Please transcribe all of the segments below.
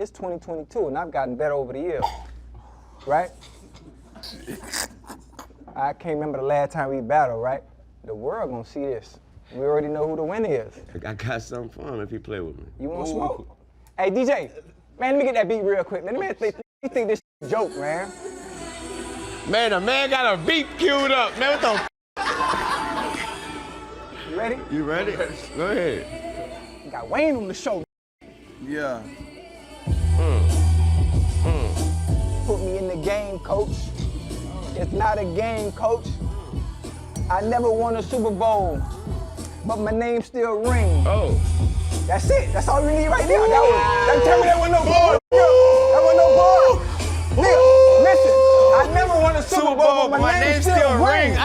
It's 2022, and I've gotten better over the years, right? I can't remember the last time we battled, right? The world gonna see this. We already know who the winner is. I got something for him if he play with me. You want to smoke? Hey, DJ, man, let me get that beat real quick. Man, the man think this is a joke, man. Man, the man got a beat queued up. Man, what the You ready? You ready? Go ahead. You got Wayne on the show. Yeah. Put me in the game, coach. It's not a game, coach. I never won a Super Bowl, but my name still rings. Oh. That's it. That's all we need right now. Tell me that wasn't no bar. That wasn't no bar. Nigga, listen. I never won a Super Bowl, but my name still rings.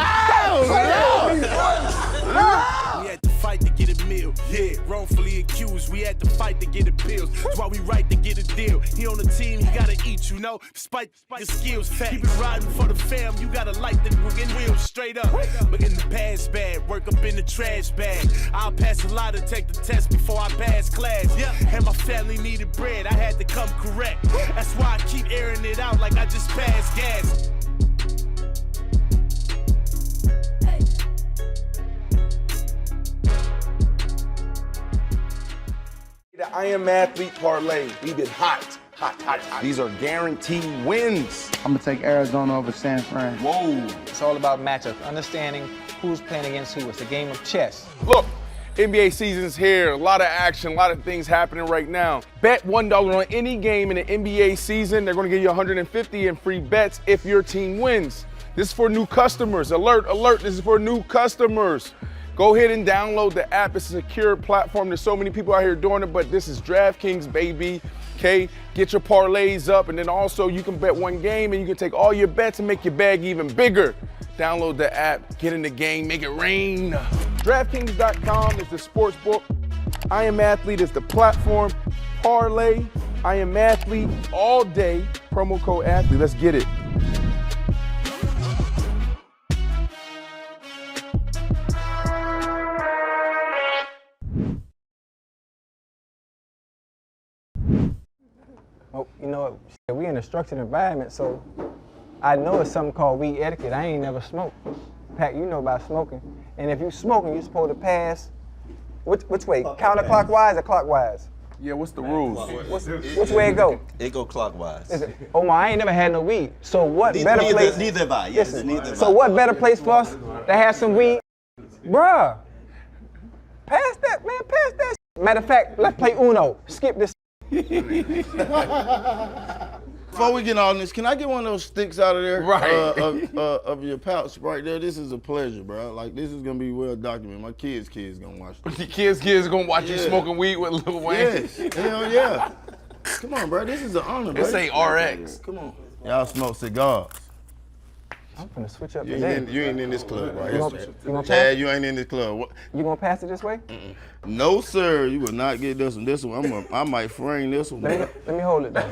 We had to fight to get a meal. Yeah, wrongfully accused. We had to fight to get appeals. That's why we right to get a deal. He on the team, he gotta eat, you know. Despite the skills, keep it riding for the fam. You gotta light the wheels straight up. But in the past bad, work up in the trash bag. I'll pass a lot to take the test before I pass class. Yeah, and my family needed bread. I had to come correct. That's why I keep airing it out like I just passed gas. The I Am Athlete parlay. We've been hot. These are guaranteed wins. I'm gonna take Arizona over San Fran. Whoa. It's all about matchups, understanding who's playing against who. It's a game of chess. Look, NBA season's here. A lot of action, a lot of things happening right now. Bet $1 on any game in the NBA season. They're gonna give you $150 in free bets if your team wins. This is for new customers. Alert, alert, this is for new customers. Go ahead and download the app. It's a secure platform. There's so many people out here doing it, but this is Draftkings, baby. Okay, get your parlays up, and then also you can bet one game and you can take all your bets and make your bag even bigger. Download the app, get in the game, make it rain. Draftkings.com is the sports book. I Am Athlete is the platform. Parlay, I Am Athlete all day. Promo code athlete. Let's get it. Oh, you know what? We in a structured environment, so I know it's something called weed etiquette. I ain't never smoked. Pac, you know about smoking. And if you smoking, you're supposed to pass. Which way? Counterclockwise or clockwise? Yeah, what's the rules? Which way it go? It go clockwise. Is it? Omar, I ain't never had no weed. So what better place? Neither have I. Yes, Listen, neither have so I. what better place for us to have some weed? Bruh, pass that, man, pass that. Matter of fact, let's play Uno. Skip this. Before we get on this, can I get one of those sticks out of there? Right. Of your pouch right there. This is a pleasure, bro. Like, this is gonna be well documented. My kids gonna watch this. Your kids gonna watch you smoking weed with Lil Wayne. Yes, hell yeah. Come on, bro. This is an honor, bro. This ain't RX. Come on. Y'all smoke cigars. I'm gonna switch up You today. ain't in this club, right? You gonna pass? Chad, you ain't in this club. What? You gonna pass it this way? No, sir. You will not get this one. This one, I might frame this one. Let me hold it down.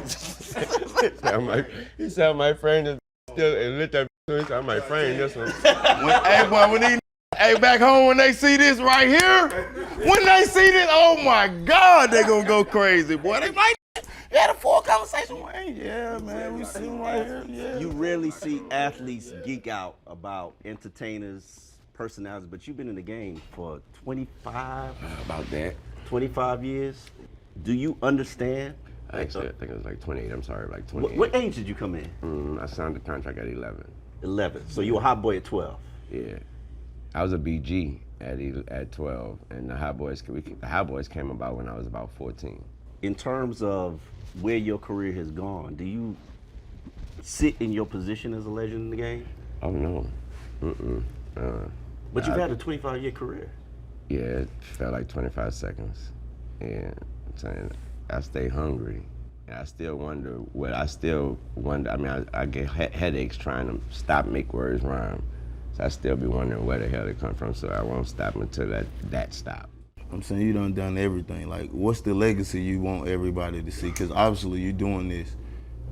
He said my friend is still and lit that I might frame this one. Hey, back home when they see this right here, when they see this, oh my God, they gonna go crazy, boy. They might had a full conversation. Yeah, man, we see him right here. Yeah. You rarely see athletes geek out about entertainers, personalities, but you've been in the game for 25 years. Do you understand? Actually, I think it was like 28. I'm sorry, like 28. What age did you come in? I signed the contract at 11. 11. So you were a hot boy at 12. Yeah. I was a BG at 12, and the Hot Boys came about when I was about 14. In terms of where your career has gone, do you sit in your position as a legend in the game? Oh no. But you've had a 25-year career. Yeah, it felt like 25 seconds. And I'm saying I stay hungry. And I still wonder I mean, I get headaches trying to make words rhyme. So I still be wondering where the hell they come from, so I won't stop until that stop. I'm saying you done everything. Like, what's the legacy you want everybody to see? Because obviously you're doing this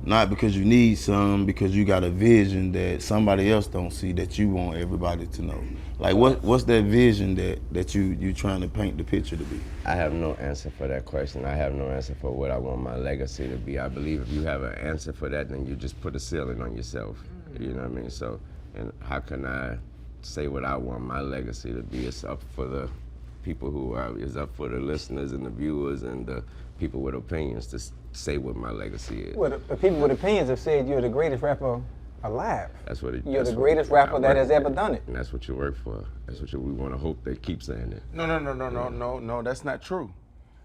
Not because you need some, because you got a vision that somebody else don't see that you want everybody to know. Like what's that vision that you trying to paint the picture to be? I have no answer for that question. I have no answer for what I want my legacy to be. I believe if you have an answer for that, then you just put a ceiling on yourself. You know what I mean? So, and how can I say what I want my legacy to be? It's up for the people who are, it's up for the listeners and the viewers and the people with opinions to say what my legacy is. Well, the people with opinions have said you're the greatest rapper alive. That's what it, You're the greatest rapper that has ever done it. And that's what you work for. That's what we want to hope they keep saying it. No, that's not true.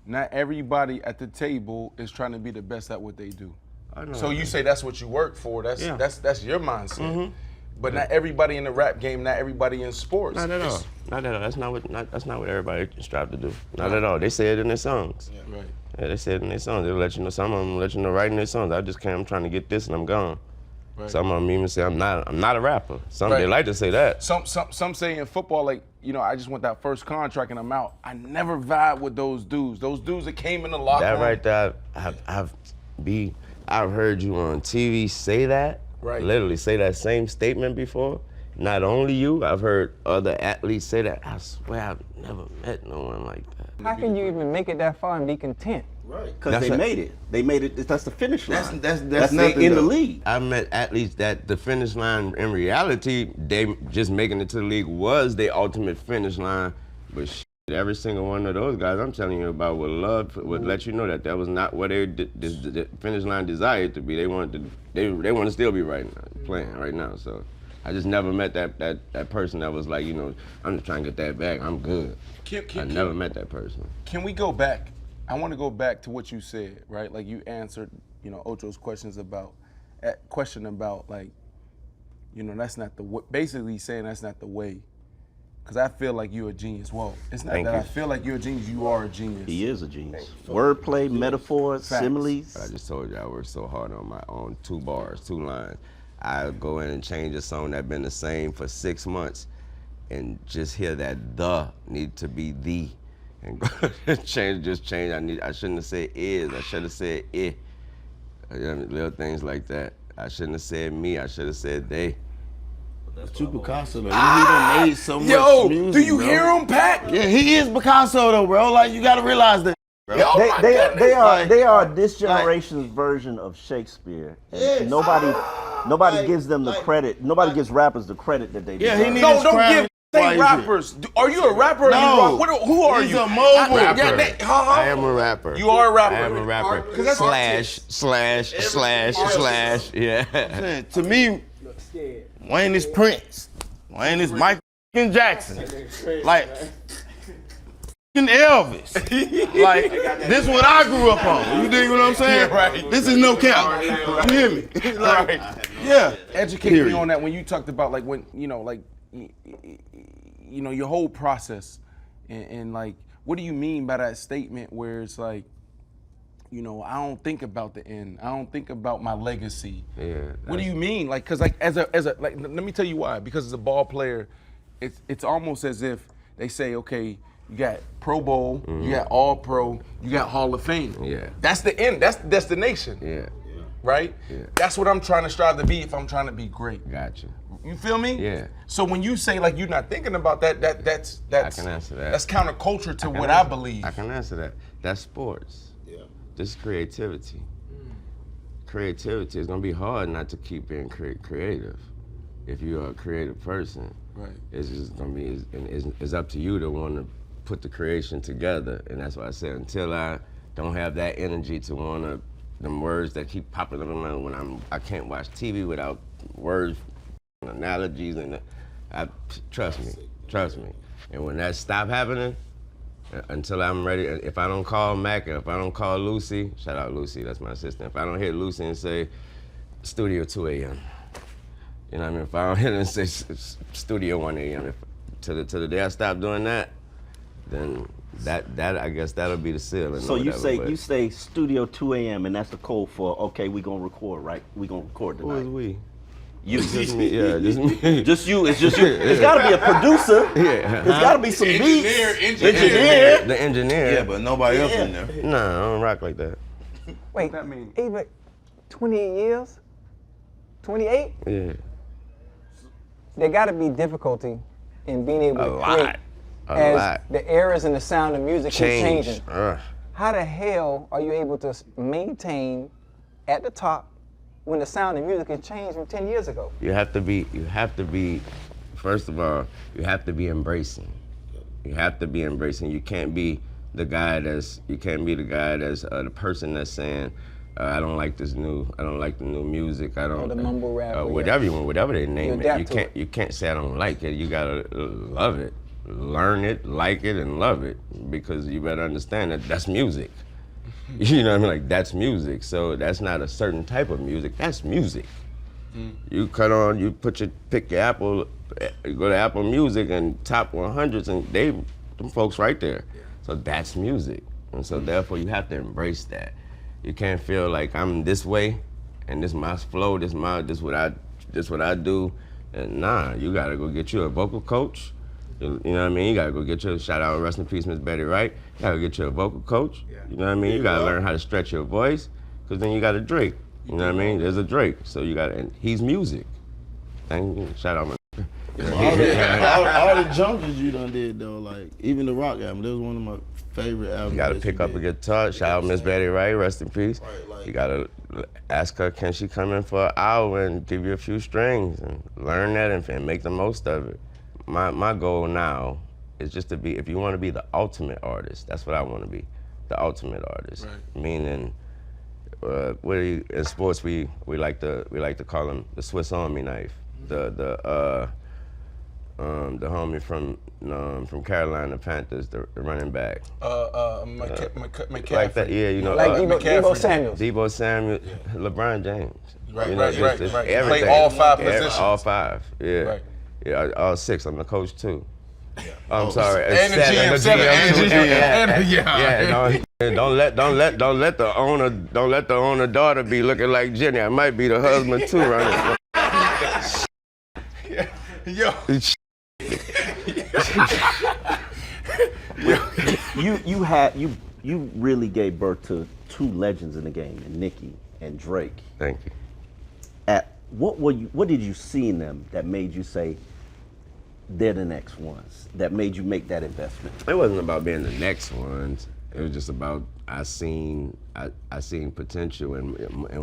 Not everybody at the table is trying to be the best at what they do. I know. So you say that's what you work for. That's your mindset. Mm-hmm. But not everybody in the rap game, not everybody in sports. Not at all. Not at all. That's not what everybody strive to do. Not at all. They say it in their songs. Yeah. Right. Yeah, they say it in their songs. They'll let you know. Some of them let you know right in their songs. I'm trying to get this and I'm gone. Right. Some of them even say I'm not a rapper. Some they like to say that. Some say in football, like, you know, I just want that first contract and I'm out. I never vibe with those dudes. Those dudes that came in the locker room. That right there, I've heard you on TV say that. Right. Literally say that same statement before. Not only you, I've heard other athletes say that. I swear I've never met no one like that. How can you even make it that far and be content? Right. Because they made it. They made it. That's the finish line. That's nothing in the league. I met athletes that the finish line, in reality, they just making it to the league was their ultimate finish line. But every single one of those guys I'm telling you about would let you know that was not what the finish line desired to be. They want to still be playing right now. So I just never met that person that was like, you know, I'm just trying to get that back. I'm good. I never met that person. Can we go back? I want to go back to what you said, right? Like you answered, you know, Ocho's question about like, you know, that's not the basically saying that's not the way. Because I feel like you're a genius. Well, it's not I feel like you're a genius. You are a genius. He is a genius. Wordplay, metaphors, similes. I just told you I worked so hard on my own 2 bars, 2 lines. I go in and change a song that's been the same for 6 months and just hear that the need to be the. And change. I shouldn't have said is. I should have said it. You know, little things like that. I shouldn't have said me. I should have said they. But you Picasso though. He done made so much music, do you bro. hear him, Pac? Yeah, he is Picasso though, bro. Like you gotta realize that. Bro. They are this generation's version of Shakespeare. And nobody gives them the credit. Nobody gives rappers the credit that they deserve. He needs don't give. Say rappers. Are you a rapper? No. Who are you? He's a mobile rapper. rapper. I am a rapper. You are a rapper. I am a rapper. / Yeah. To me, Wayne is Prince. Wayne is Michael Jackson. Like Elvis. Like this is what I grew up on. You dig what I'm saying? Yeah, right. This is no cap. You hear me? Like, yeah. Educate me on that when you talked about like when you know like you know your whole process and like what do you mean by that statement where it's like, you know, I don't think about the end. I don't think about my legacy. Yeah. What do you mean? Like, cause like as a like let me tell you why. Because as a ball player, it's almost as if they say, okay, you got Pro Bowl, you got All Pro, you got Hall of Fame. Yeah. That's the end. That's the destination. Yeah. Right? Yeah. That's what I'm trying to strive to be if I'm trying to be great. Gotcha. You feel me? Yeah. So when you say like you're not thinking about that's I can answer that. That's counterculture to what I believe. I can answer that. That's sports. Yeah. This is creativity. Creativity is gonna be hard not to keep being creative. If you are a creative person, right? It's just gonna be it's up to you to want to put the creation together, and that's why I said until I don't have that energy to want to them words that keep popping up in my mind when I can't watch TV without words, and analogies, and trust me. And when that stop happening, until I'm ready, if I don't call Mack, if I don't call Lucy, shout out Lucy, that's my assistant. If I don't hit Lucy and say studio 2 a.m., you know what I mean? If I don't hit her and say studio 1 a.m., to the day I stop doing that, then that I guess that'll be the ceiling. So you say studio 2 a.m. and that's the code for okay, we gonna record, right? We gonna record tonight. Who is we? You, just me, yeah, just me. Just you. It's just you. It's got to be a producer. Yeah. It's got to be some beats. Engineer. The engineer. Yeah, but nobody else in there. Nah, I don't rock like that. Wait, that mean? Ava, 28 years? 28? Yeah. There got to be difficulty in being able to create A lot. the eras and the sound of music keep changing. Ugh. How the hell are you able to maintain at the top when the sound of music has changed from 10 years ago? You have to be, first of all, you have to be embracing. You have to be embracing. You can't be the person that's saying, I don't like the new music. I don't. The mumble rap. Whatever they name it. You it. can't say I don't like it. You gotta love it, learn it, like it, and love it, because you better understand that that's music. You know what I mean? Like, that's music. So that's not a certain type of music. That's music. You pick your Apple, you go to Apple Music and top 100s, and them folks right there. So that's music. And so therefore you have to embrace that. You can't feel like I'm this way and this my flow, this what I do. And nah, you gotta go get you a vocal coach. You know what I mean? You gotta go get you a shout out, rest in peace, Miss Betty Wright. You gotta get you a vocal coach. You know what I mean? You gotta learn how to stretch your voice, because then you got a Drake. You know what I mean? There's a Drake. So and he's music. Thank you. Shout out, man. all the jumpers you done did though, like even the rock album, that was one of my favorite albums. You gotta pick up a guitar. Shout out Miss Betty Wright, rest in peace. You gotta ask her, can she come in for an hour and give you a few strings and learn that and make the most of it. My goal now is just to be, if you want to be the ultimate artist, that's what I want to be, the ultimate artist. Right. Meaning, in sports we like to call him the Swiss Army knife. The homie from Carolina Panthers, the running back. McCaffrey. Like that, yeah, you know. Like Debo Samuels. Debo Samuel, LeBron James. Right, you know, right. Everything. Play all 5 positions. All 5, yeah. Right. Yeah, all 6. I'm the coach too. I'm sorry. And the GM, 7, and don't let the owner daughter be looking like Jenny. I might be the husband too, right? You really gave birth to 2 legends in the game, and Nicki and Drake. Thank you. What did you see in them that made you say they're the next ones, that made you make that investment? It wasn't about being the next ones. It was just about I seen potential, and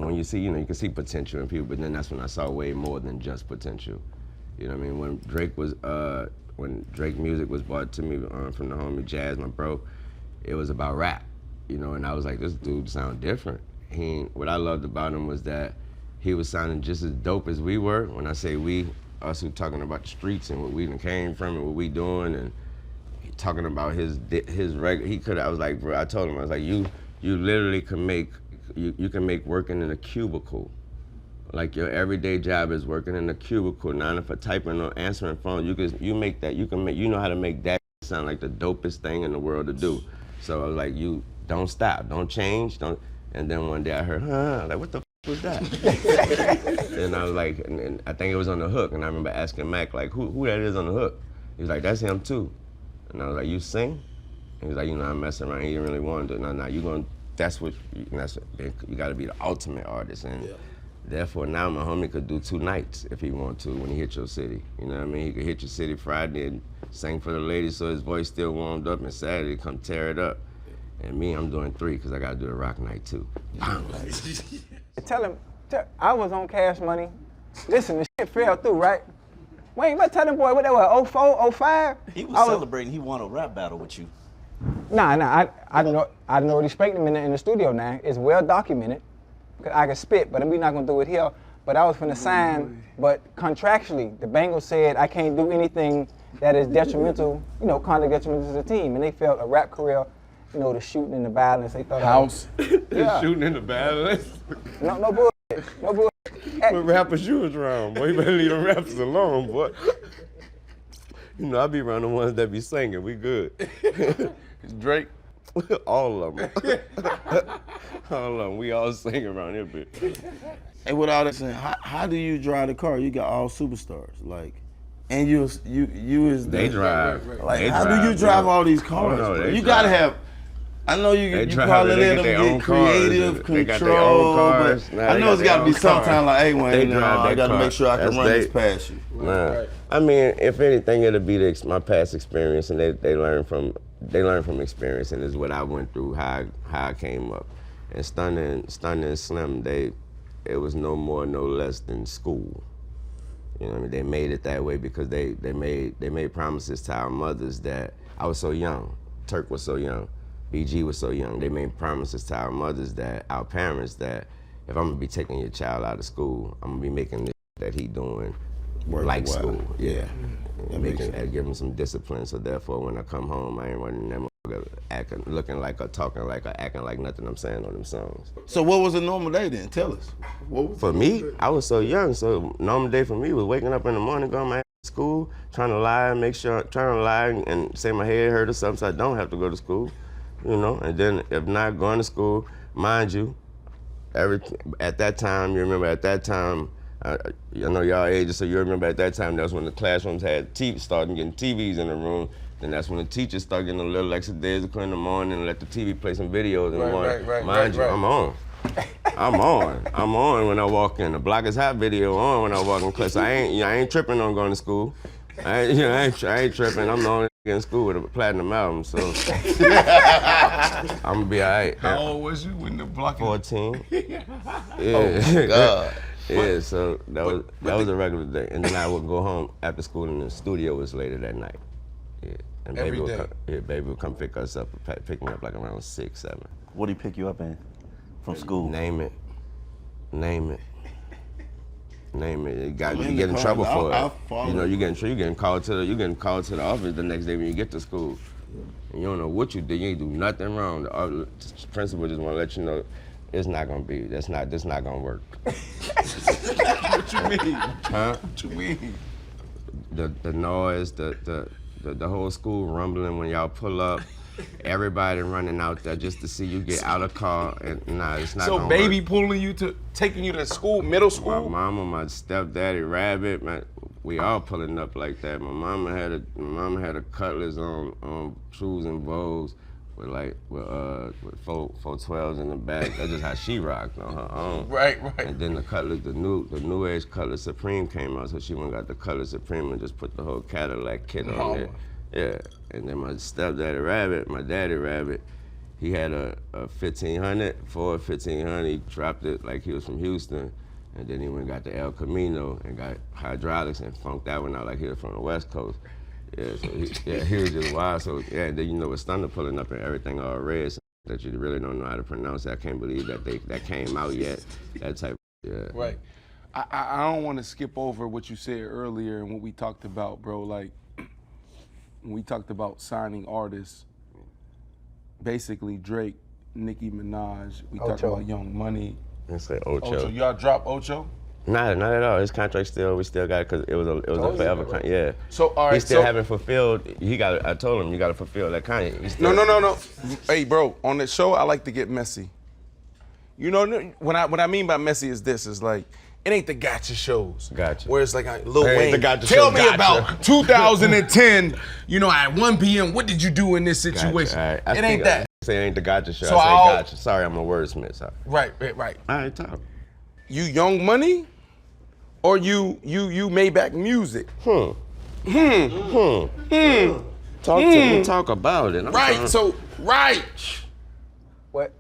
when you see, you can see potential in people, but then that's when I saw way more than just potential. You know what I mean? When Drake music was brought to me from the homie Jazz, my bro, it was about rap, and I was like, this dude sound different. What I loved about him was that he was sounding just as dope as we were. When I say we, us who talking about the streets and what we came from and what we doing, and he talking about his record. I was like, bro, I told him, I was like, you literally can make working in a cubicle. Like, your everyday job is working in a cubicle, not for typing or answering phones. You know how to make that sound like the dopest thing in the world to do. So I was like, you don't stop, don't change, don't. And then one day I heard, like, what the was that? And I was like, and I think it was on the hook. And I remember asking Mack, like, who that is on the hook? He was like, that's him too. And I was like, you sing? And he was like, I'm messing around. He didn't really want to do it. No, you got to be the ultimate artist. And therefore now my homie could do 2 nights if he want to when he hit your city. You know what I mean? He could hit your city Friday and sing for the ladies so his voice still warmed up, and Saturday come tear it up. And me, I'm doing 3 because I got to do the rock night too. Tell him, I was on Cash Money. Listen, the shit fell through, right? Wayne, but tell them boy, what that was, 04, 05? He was celebrating, he won a rap battle with you. Nah, I don't know respect him in the studio now. It's well documented. I can spit, but we're not gonna do it here. But I was finna sign, but contractually, the Bengals said I can't do anything that is detrimental, kind of detrimental to the team. And they felt a rap career, the shooting and the violence, they thought House. Yeah. Shooting in the violence. No bullshit. No bullshit. What rappers you was around, boy? You better leave them rappers alone, boy. I be around the ones that be singing. We good. Drake. All of them. All of them. We all sing around here, bitch. And with all that saying, how do you drive the car? You got all superstars, like, and you is they drive. Like, they how drive, do you drive bro. all these cars? Oh, no, you drive. gotta have I know you They probably let them their own get creative, cars. They got their control, own cars. but I know it's got to be sometime like, hey, Wayne, I got to make sure I can run this past you. Right. I mean, if anything, it'll be my past experience, and they learn from experience, and is what I went through, how I came up. And Stunning and Slim, it was no more, no less than school. You know what I mean? They made it that way because they made promises to our mothers that I was so young, Turk was so young, BG was so young. They made promises to our mothers, that our parents, that if I'm gonna be taking your child out of school, I'm gonna be making this that he doing like school. Yeah. And give him some discipline. So therefore, when I come home, I ain't running that motherfucker looking like or talking like or acting like nothing I'm saying on them songs. So what was a normal day then? Tell us. For me, I was so young. So normal day for me was waking up in the morning, going to my school, trying to lie and say my head hurt or something, so I don't have to go to school. You know, and then if not going to school, mind you, at that time, you remember at that time, I know y'all ages, so you remember at that time, that's when the classrooms had started getting TVs in the room. Then that's when the teachers started getting a little extra days in the morning and let the TV play some videos in the morning. Mind you, I'm on. I'm on when I walk in. The Block is Hot video on when I walk in class. I ain't tripping on going to school. I ain't tripping. I'm the only in school with a platinum album, so I'm gonna be all right. How old was you when the Block? 14. Yeah. Oh God. Yeah, so that was a regular day, and then I would go home after school, and the studio was later that night. Yeah, and baby would come pick us up, pick me up like around 6, 7. What did he pick you up in from school? Name it. You get in trouble for it. You know, you getting called to the office the next day when you get to school. And you don't know what you did. You ain't do nothing wrong. The principal just want to let you know it's not gonna be. This not gonna work. What you mean? Huh? What you mean? The noise, the whole school rumbling when y'all pull up. Everybody running out there just to see you get out of car, and it's not gonna baby work. pulling you taking you to school, middle school? My mama, my stepdaddy, Rabbit, we all pulling up like that. My mama had a Cutlass on shoes and bows with 412s in the back. That's just how she rocked on her own. Right. And then the Cutlass, the new age Cutlass Supreme came out, so she went and got the Cutlass Supreme and just put the whole Cadillac kit on there. Yeah, and then my stepdaddy Rabbit, my daddy Rabbit, he had a 1500, Ford 1500. He dropped it like he was from Houston, and then he went and got the El Camino and got hydraulics and funked that one out like he was from the West Coast. Yeah, so he was just wild. So yeah, then you know with Thunder pulling up and everything all red, so that you really don't know how to pronounce it. I can't believe that came out yet. That type. Yeah. Right. I don't want to skip over what you said earlier and what we talked about, bro. Like, when we talked about signing artists, basically Drake, Nicki Minaj, we talked about Young Money. Let's say Ocho. Y'all drop Ocho? Not at all. His contract we still got it because it was a forever contract. Yeah. So all right. He still haven't fulfilled. I told him you got to fulfill that contract. No. Hey, bro, on the show I like to get messy. You know what I mean by messy is this is like. It ain't the gotcha shows. Gotcha. Where it's like Lil Wayne. Tell me about 2010. You know, at 1 p.m. What did you do in this situation? Right. It ain't that. Say it ain't the gotcha show. So I say gotcha. Sorry, I'm a wordsmith. Sorry. Right. All right, talk. You Young Money, or you Maybach Music? Talk about it. Right. What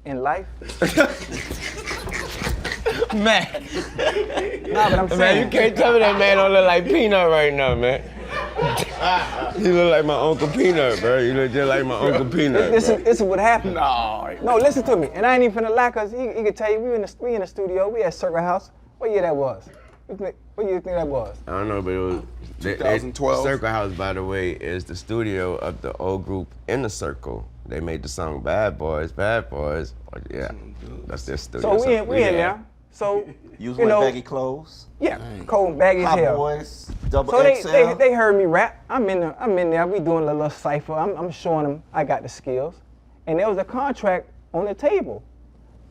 in life? Man. Nah, but I'm saying. Man, you can't tell me that man don't look like Peanut right now, man. You look like my Uncle Peanut, bro. You look just like my Uncle Peanut. This is what happened. No, listen to me. And I ain't even finna lie, cause he can tell you we in the studio. We at Circle House. What year that was? What year you think that was? I don't know, but it was 2012. Circle House, by the way, is the studio of the old group In the Circle. They made the song Bad Boys. Yeah, that's their studio. So we in there. So you wear baggy clothes. Yeah, cold baggy as hell. Boys, double so XL. they heard me rap. I'm in there. We doing a little cipher. I'm showing them I got the skills, and there was a contract on the table.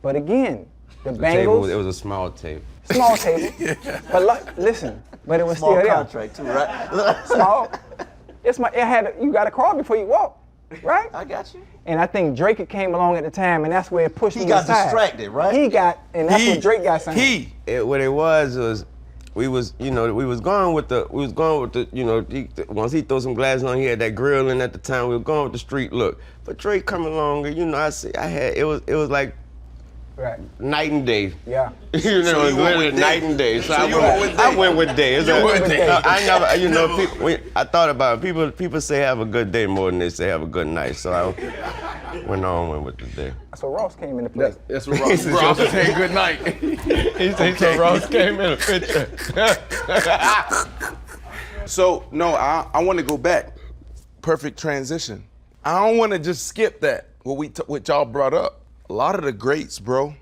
But again, the Bengals. It was a small tape. Small table. But listen, but it was small still there. Contract too, right? Small. You got to crawl before you walk. right? I got you. And I think Drake came along at the time, and that's where it pushed He me got aside. distracted, right? And that's what Drake got signed. What it was we was going with the, you know, once he threw some glasses on, he had that grill in at the time, we were going with the street look. But Drake coming along, and you know, it was like night and day. Yeah. You know, it was literally night and day. So I went with day. I never, you know, I thought about it. People say have a good day more than they say have a good night. So I went with the day. So Ross came into play. That's what Ross was saying good night. He said so Ross came in a picture. So, no, I want to go back. Perfect transition. I don't want to just skip that, what y'all brought up. A lot of the greats, bro,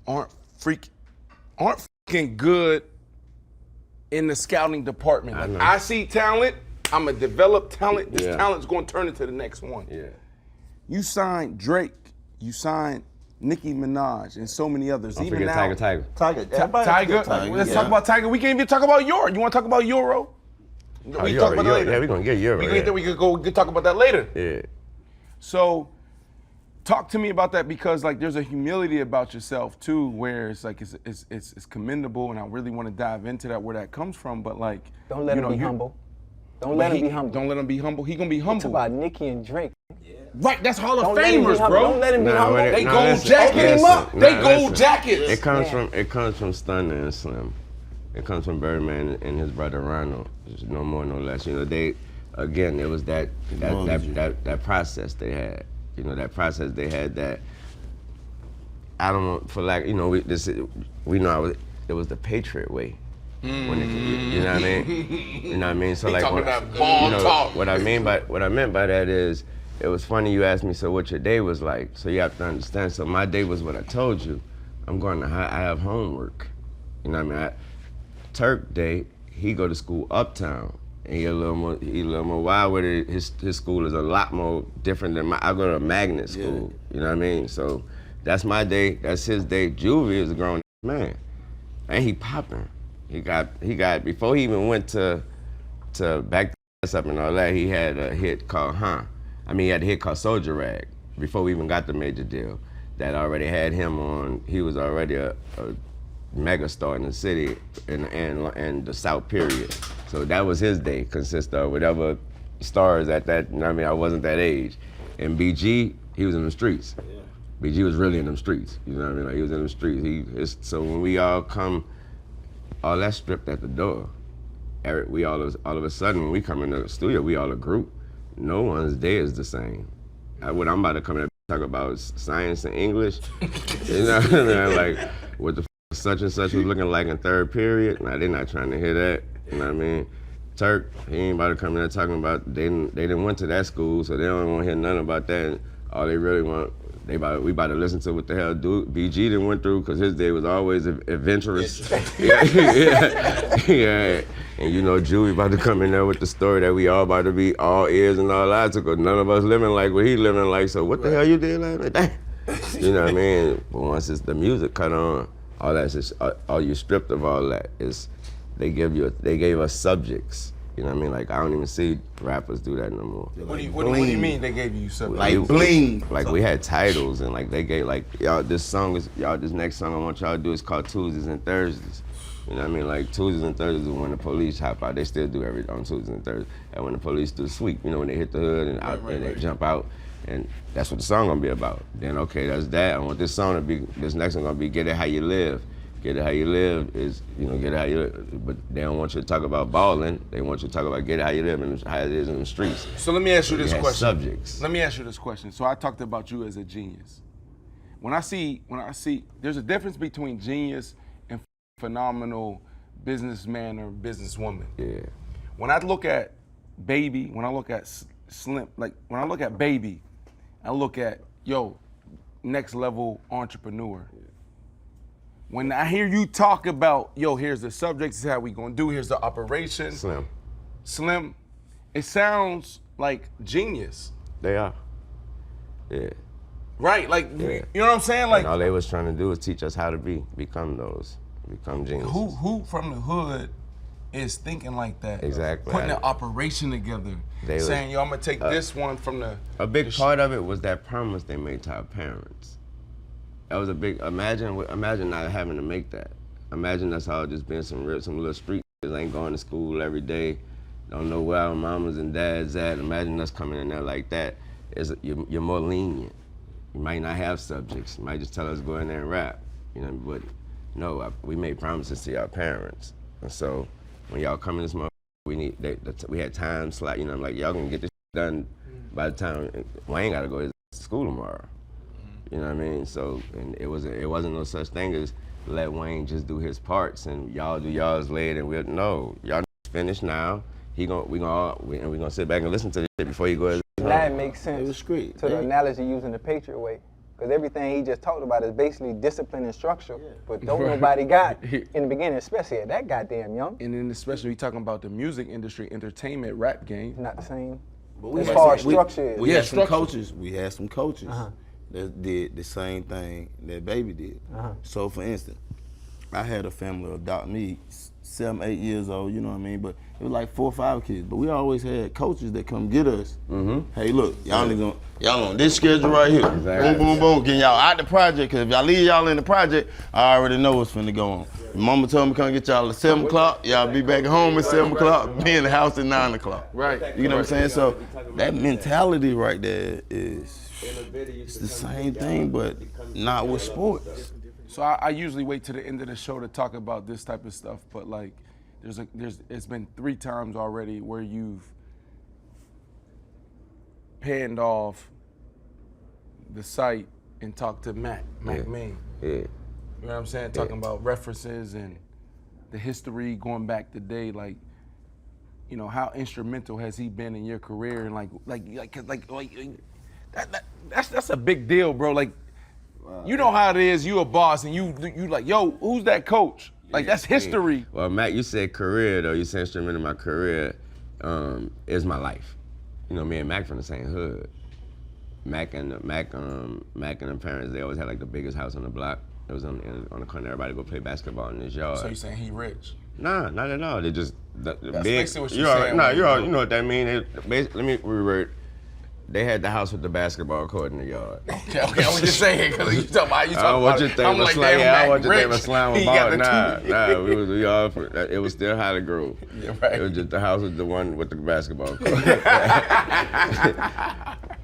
aren't freaking good in the scouting department. Like, I see talent, I'm going to develop talent. This talent's going to turn into the next one. Yeah. You signed Drake, you signed Nicki Minaj, and so many others. Don't Even forget now, Tiger. Tiger. Let's talk about Tiger. We can't even talk about Euro. You want to talk about Euro? We talk about that later. Yeah, we're going to get Euro. We could talk about that later. Yeah. So, talk to me about that, because like there's a humility about yourself too, where it's like it's commendable, and I really want to dive into that, where that comes from. But like, don't let him be humble. Don't let him be humble. Don't let him be humble. He gonna be humble. It's about Nicki and Drake. Yeah. Right, that's Hall of Famers, bro. Don't let him be humble. They gold jacket him up. They gold jackets. It comes from Stunner and Slim. It comes from Birdman and his brother Ronald. There's no more, no less. You know, it was that process they had. You know, that process they had that, I don't know, for like, you know, we know it was the Patriot way. When you know what I mean? You know what I mean? So like, what I meant by that is, it was funny you asked me, so what your day was like. So you have to understand, so my day was what I told you. I have homework. You know what I mean? Turk day, he go to school uptown. And he a little more wild with it. His school is a lot more different than I go to a magnet school. You know what I mean? So that's my day, that's his day. Juvie is a grown man. And he popping. He got before he even went to back the up and all that, he had a hit called he had a hit called Soldier Rag before we even got the major deal. That already had him on, he was already a mega star in the city and the South period. So that was his day, consist of whatever stars at that, you know what I mean, I wasn't that age. And BG, he was in the streets. Yeah. BG was really in them streets, you know what I mean? Like, he was in the streets. So when we all come, all that stripped at the door. Eric, we all of a sudden, when we come in the studio, we all a group. No one's day is the same. What I'm about to come in and talk about is science and English. You know what I mean? Like, what the such and such was looking like in third period. Nah, they're not trying to hear that. You know what I mean? Turk, he ain't about to come in there talking about, they didn't went to that school, so they don't want to hear nothing about that. All they really want, we about to listen to what the hell BG didn't went through, because his day was always adventurous. Yeah. And you know, Juvie about to come in there with the story that we all about to be all ears and all eyes, because none of us living like what he living like, so what the hell you did like that? You know what I mean? But once it's the music cut on, all that's just, all you stripped of all that is, they gave us subjects. You know what I mean? Like, I don't even see rappers do that no more. What do you mean they gave you subjects? Like bling. Like, we had titles, and like they gave, like, this next song I want y'all to do is called Tuesdays and Thursdays. You know what I mean? Like, Tuesdays and Thursdays is when the police hop out. They still do on Tuesdays and Thursdays. And when the police do the sweep, you know, when they hit the hood and they jump out. And that's what the song gonna be about. Then, okay, that's that. I want this song to be, this next one gonna be Get It How You Live. Get It How You Live is, you know, get it how you live. But they don't want you to talk about balling. They want you to talk about get it how you live and how it is in the streets. So let me ask you this question. Subjects. Let me ask you this question. So I talked about you as a genius. When I see, there's a difference between genius and phenomenal businessman or businesswoman. Yeah. When I look at Baby, when I look at Slim, like when I look at Baby, I look at, next level entrepreneur. Yeah. When I hear you talk about, here's the subject, this is how we gonna do, here's the operation. Slim, it sounds like genius. They are. Yeah. Right, like, you know what I'm saying? Like, and all they was trying to do is teach us how to become geniuses. Who from the hood is thinking like that. Exactly. Putting an operation together. Saying, yo, I'm gonna take this one from the. A big part of it was that promise they made to our parents. That was a big. Imagine not having to make that. Imagine us all just being some little street kids, ain't going to school every day, don't know where our mamas and dads at. Imagine us coming in there like that. You're more lenient. You might not have subjects. You might just tell us go in there and rap. You know, but no, we made promises to our parents, and so when y'all come in this month, we had time slot. You know, like y'all gonna get this done by the time Wayne gotta go to school tomorrow. You know what I mean? So, and it wasn't no such thing as let Wayne just do his parts and y'all do y'all's later, and y'all finished now. We gonna sit back and listen to this shit before you go. That makes sense. It was great. To the analogy using the Patriot way. Because everything he just talked about is basically discipline and structure, but don't nobody got in the beginning, especially at that goddamn young. And then especially we talking about the music industry, entertainment, rap game. It's not the same. But as far as structure is. We had some coaches. We had some coaches that did the same thing that Baby did. So for instance, I had a family adopt me, 7, 8 years old, you know what I mean? But it was like 4 or 5 kids. But we always had coaches that come get us. Hey, look, y'all on this schedule right here. Exactly. Boom, boom, boom, getting y'all out the project. Cause if y'all leave y'all in the project, I already know what's finna go on. Mama told me come get y'all at 7 o'clock. Y'all be back home at 7 o'clock. Be in the house at 9 o'clock. Right. You know what I'm saying? So that mentality right there is it's the same thing, but not with sports. So I usually wait to the end of the show to talk about this type of stuff, but like, it's been 3 times already where you've panned off the site and talked to Mack Maine. Yeah. You know what I'm saying? Talking about references and the history going back the day, like, you know, how instrumental has he been in your career, and that's a big deal, bro. Like, you know how it is. You a boss, and you like, yo, who's that coach? Like, that's history. Well, Mack, you said career though. You said instrument in my career is my life. You know, me and Mack from the same hood. Mack and the parents, they always had like the biggest house on the block. It was on the corner. Everybody go play basketball in this yard. So you saying he rich? Nah, not at all. They just That's big. basically what you're saying. You know what that mean. Let me revert. They had the house with the basketball court in the yard. Okay, I was just saying, because you talking about I want you to think of slam. I want you to think of slam about. Nah. We all. It was still Highly Grove. Yeah, right. It was just the house was the one with the basketball court.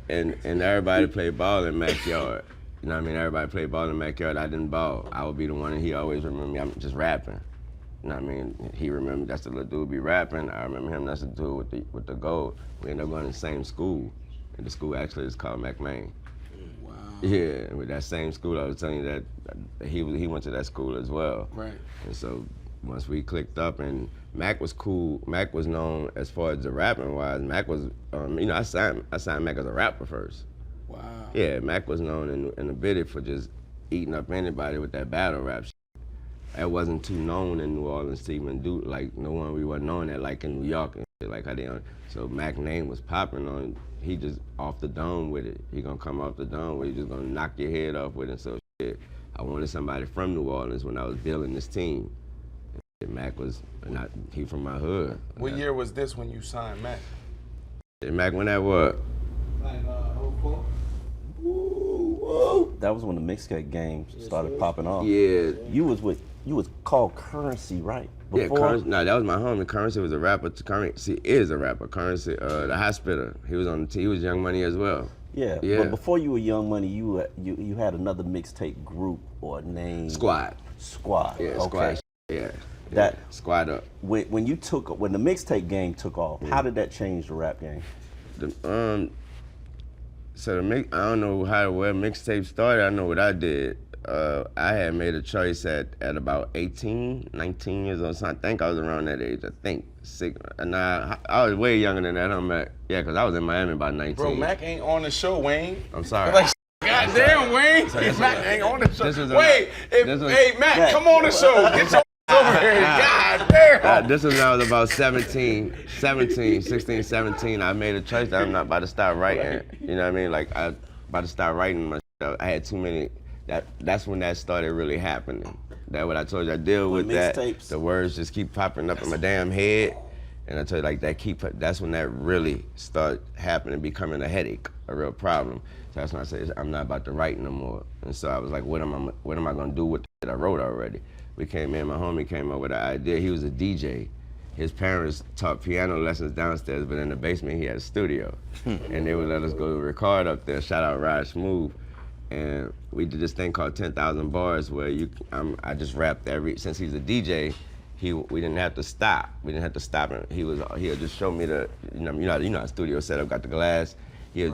and everybody played ball in Mack's yard. You know what I mean? Everybody played ball in Mack's yard. I didn't ball. I would be the one, and he always remember me. I'm just rapping. You know what I mean? He remembered that's the little dude be rapping. I remember him. That's the dude with the gold. We ended up going to the same school. And the school actually is called Maine. Wow. Yeah, and with that same school, I was telling you that he went to that school as well. Right. And so once we clicked up, and Mack was cool. Mack was known as far as the rapping wise. Mack was, I signed Mack as a rapper first. Wow. Yeah, Mack was known in the biddy for just eating up anybody with that battle rap shit. That wasn't too known in New Orleans to even do, like, no one we wasn't known that, like in New York and shit, like how they on. So Mack's name was popping on. He just off the dome with it. He gonna come off the dome with it. He just gonna knock your head off with it. So shit, I wanted somebody from New Orleans when I was building this team. And Mack was, he from my hood. What year was this when you signed Mack? Mack, when that was? Like 04. That was when the mixtape game started popping off. Yeah. You was called Currency, right? Yeah, Currency. No, that was my homie. Currency was a rapper. Currency is a rapper. Currency, the hospital. He was on the team. He was Young Money as well. Yeah. But before you were Young Money, you had another mixtape group or name. Squad. Yeah. Okay. Squad. Yeah. That Squad Up. When the mixtape game took off, how did that change the rap game? I don't know where mixtape started. I know what I did. I had made a choice at about 18, 19 years old. So I think I was around that age. I think I was way younger than that. Yeah, because I was in Miami by 19. Bro, Mack ain't on the show, Wayne. I'm sorry. Like, goddamn, Wayne. Mack ain't on the show. Hey, Mack, come on the show. Get your over here. God damn. This was when I was about 16, 17. I made a choice that I'm not about to start writing. You know what I mean? Like, I about to start writing my shit. I had too many that's when that started really happening. That what I told you, I deal with that. Mixtapes. The words just keep popping up in my damn head. And I tell you, like, that's when that really started happening, becoming a headache, a real problem. So that's when I said, I'm not about to write no more. And so I was like, what am I gonna do with that I wrote already? My homie came up with an idea. He was a DJ. His parents taught piano lessons downstairs, but in the basement he had a studio. And they would let us go record up there. Shout out Rod Smooth. And we did this thing called 10,000 Bars where I just rapped since he's a DJ, we didn't have to stop. We didn't have to stop him. He'll just show me you know how studio setup, got the glass. He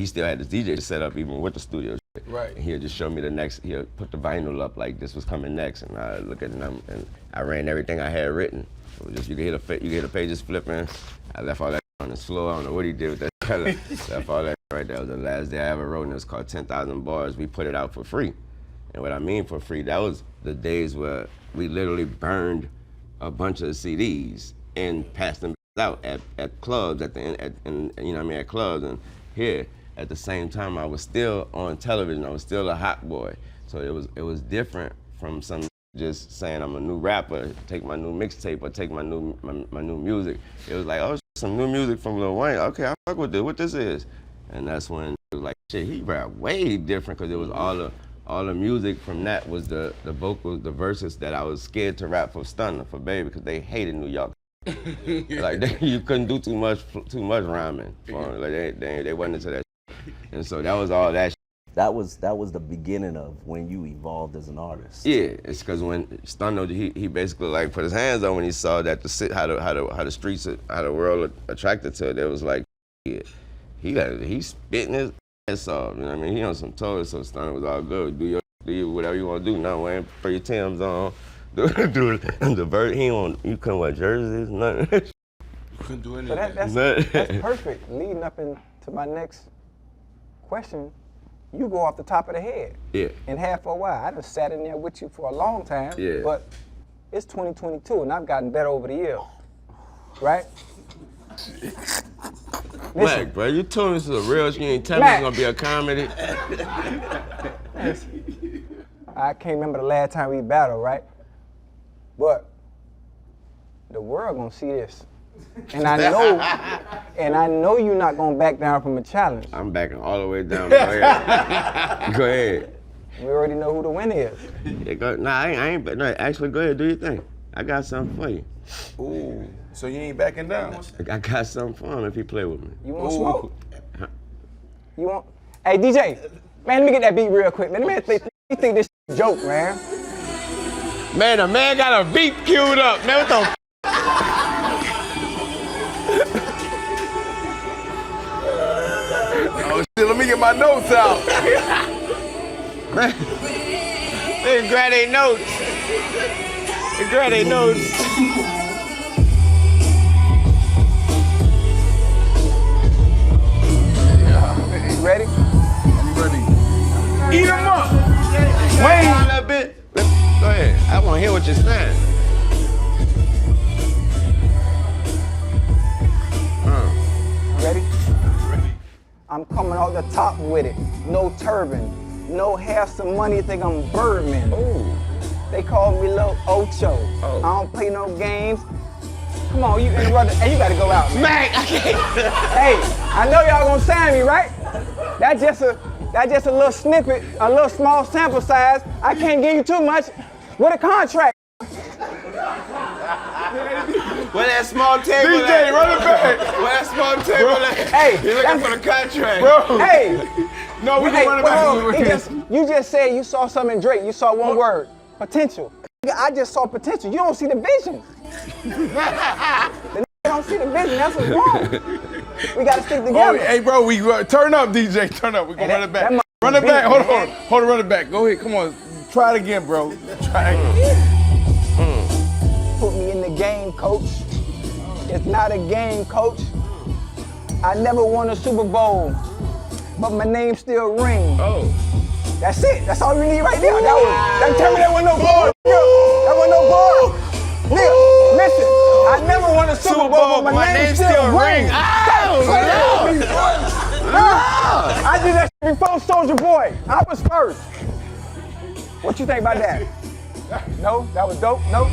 still had his DJ set up even with the studio. Right. And he'll just show me he'll put the vinyl up like this was coming next, and I look at it and I ran everything I had written. It was just you could hear the pages flipping. I left all that on the floor. I don't know what he did with that. Left all that right there. That was the last day I ever wrote, and it was called 10,000 Bars. We put it out for free. And what I mean for free, that was the days where we literally burned a bunch of CDs and passed them out at clubs at clubs. And here, at the same time, I was still on television. I was still a hot boy. So it was different from some just saying I'm a new rapper, take my new mixtape or take my new music. It was like, oh, some new music from Lil Wayne. Okay, I fuck with this. What this is? And that's when it was like, shit, he rap way different because it was all the music from that was the vocals, the verses that I was scared to rap for Stunner, for Baby, because they hated New York. Like you couldn't do too much rhyming. Like they wasn't into that shit. And so that was all that shit. That was the beginning of when you evolved as an artist. Yeah, it's because when Stunner, he basically like put his hands on when he saw that how the streets, how the world attracted to it. It was like, yeah, he spitting his ass off. You know what I mean? He on some toes, so Stunner was all good. Do whatever you want to do. Now, Wayne, put your Timbs on. Do the bird. You couldn't wear jerseys, nothing. Couldn't do So anything. that's perfect. Leading up into my next question, you go off the top of the head. Yeah. And have for a while. I just sat in there with you for a long time. Yeah. But it's 2022 and I've gotten better over the years. Right? Mack, bro, you told me this is a real shit. You ain't telling me it's gonna be a comedy. I can't remember the last time we battled, right? But the world gonna see this. And I know you're not gonna back down from a challenge. I'm backing all the way down. Go ahead. Go ahead. We already know who the winner is. Yeah, I ain't. No, actually, go ahead. Do your thing. I got something for you. Ooh, so you ain't backing down? I got something for him if he play with me. You want smoke? You want? Hey DJ, man, let me get that beat real quick. Man, you think this is a joke, man? Man, the man got a beat queued up. Man, what the? Oh shit, let me get my notes out. Man, they grab their notes. They grab their notes. You ready? I'm ready. Eat them up. Wait a little bit. Go ahead. I want to hear what you're saying. Ready? I'm coming out the top with it. No turban, no hair, some money, think I'm Birdman. Ooh. They call me Lil Ocho. Oh. I don't play no games. Come on, you interrupted. Hey, you gotta go out, man. Mack, I can't. Hey, I know y'all gonna sign me, right? That's just a little snippet, a little small sample size. I can't give you too much with a contract. Where that small table DJ, at? run it back. Where that small table at? Hey, You're looking for the contract. Bro. Hey, No, we hey, can run it back. you just said you saw something in Drake. You saw one word, potential. I just saw potential. You don't see the vision. The don't see the vision. That's what's wrong. We gotta stick together. Oh, hey, bro, we turn up, DJ. Turn up. We gonna run it back. Run it back. Hold on. Run it back. Go ahead. Come on. Try it again, bro. Try it again. Put me in the game, coach. It's not a game, coach. I never won a Super Bowl, but my name still rings. Oh. That's it. That's all we need right there. Tell me that wasn't no bar. That wasn't no bar. Nigga, listen. I never won a Super Bowl, but my name still rings. I did that shit before Soulja Boy. I was first. What you think about that? No? That was dope? No?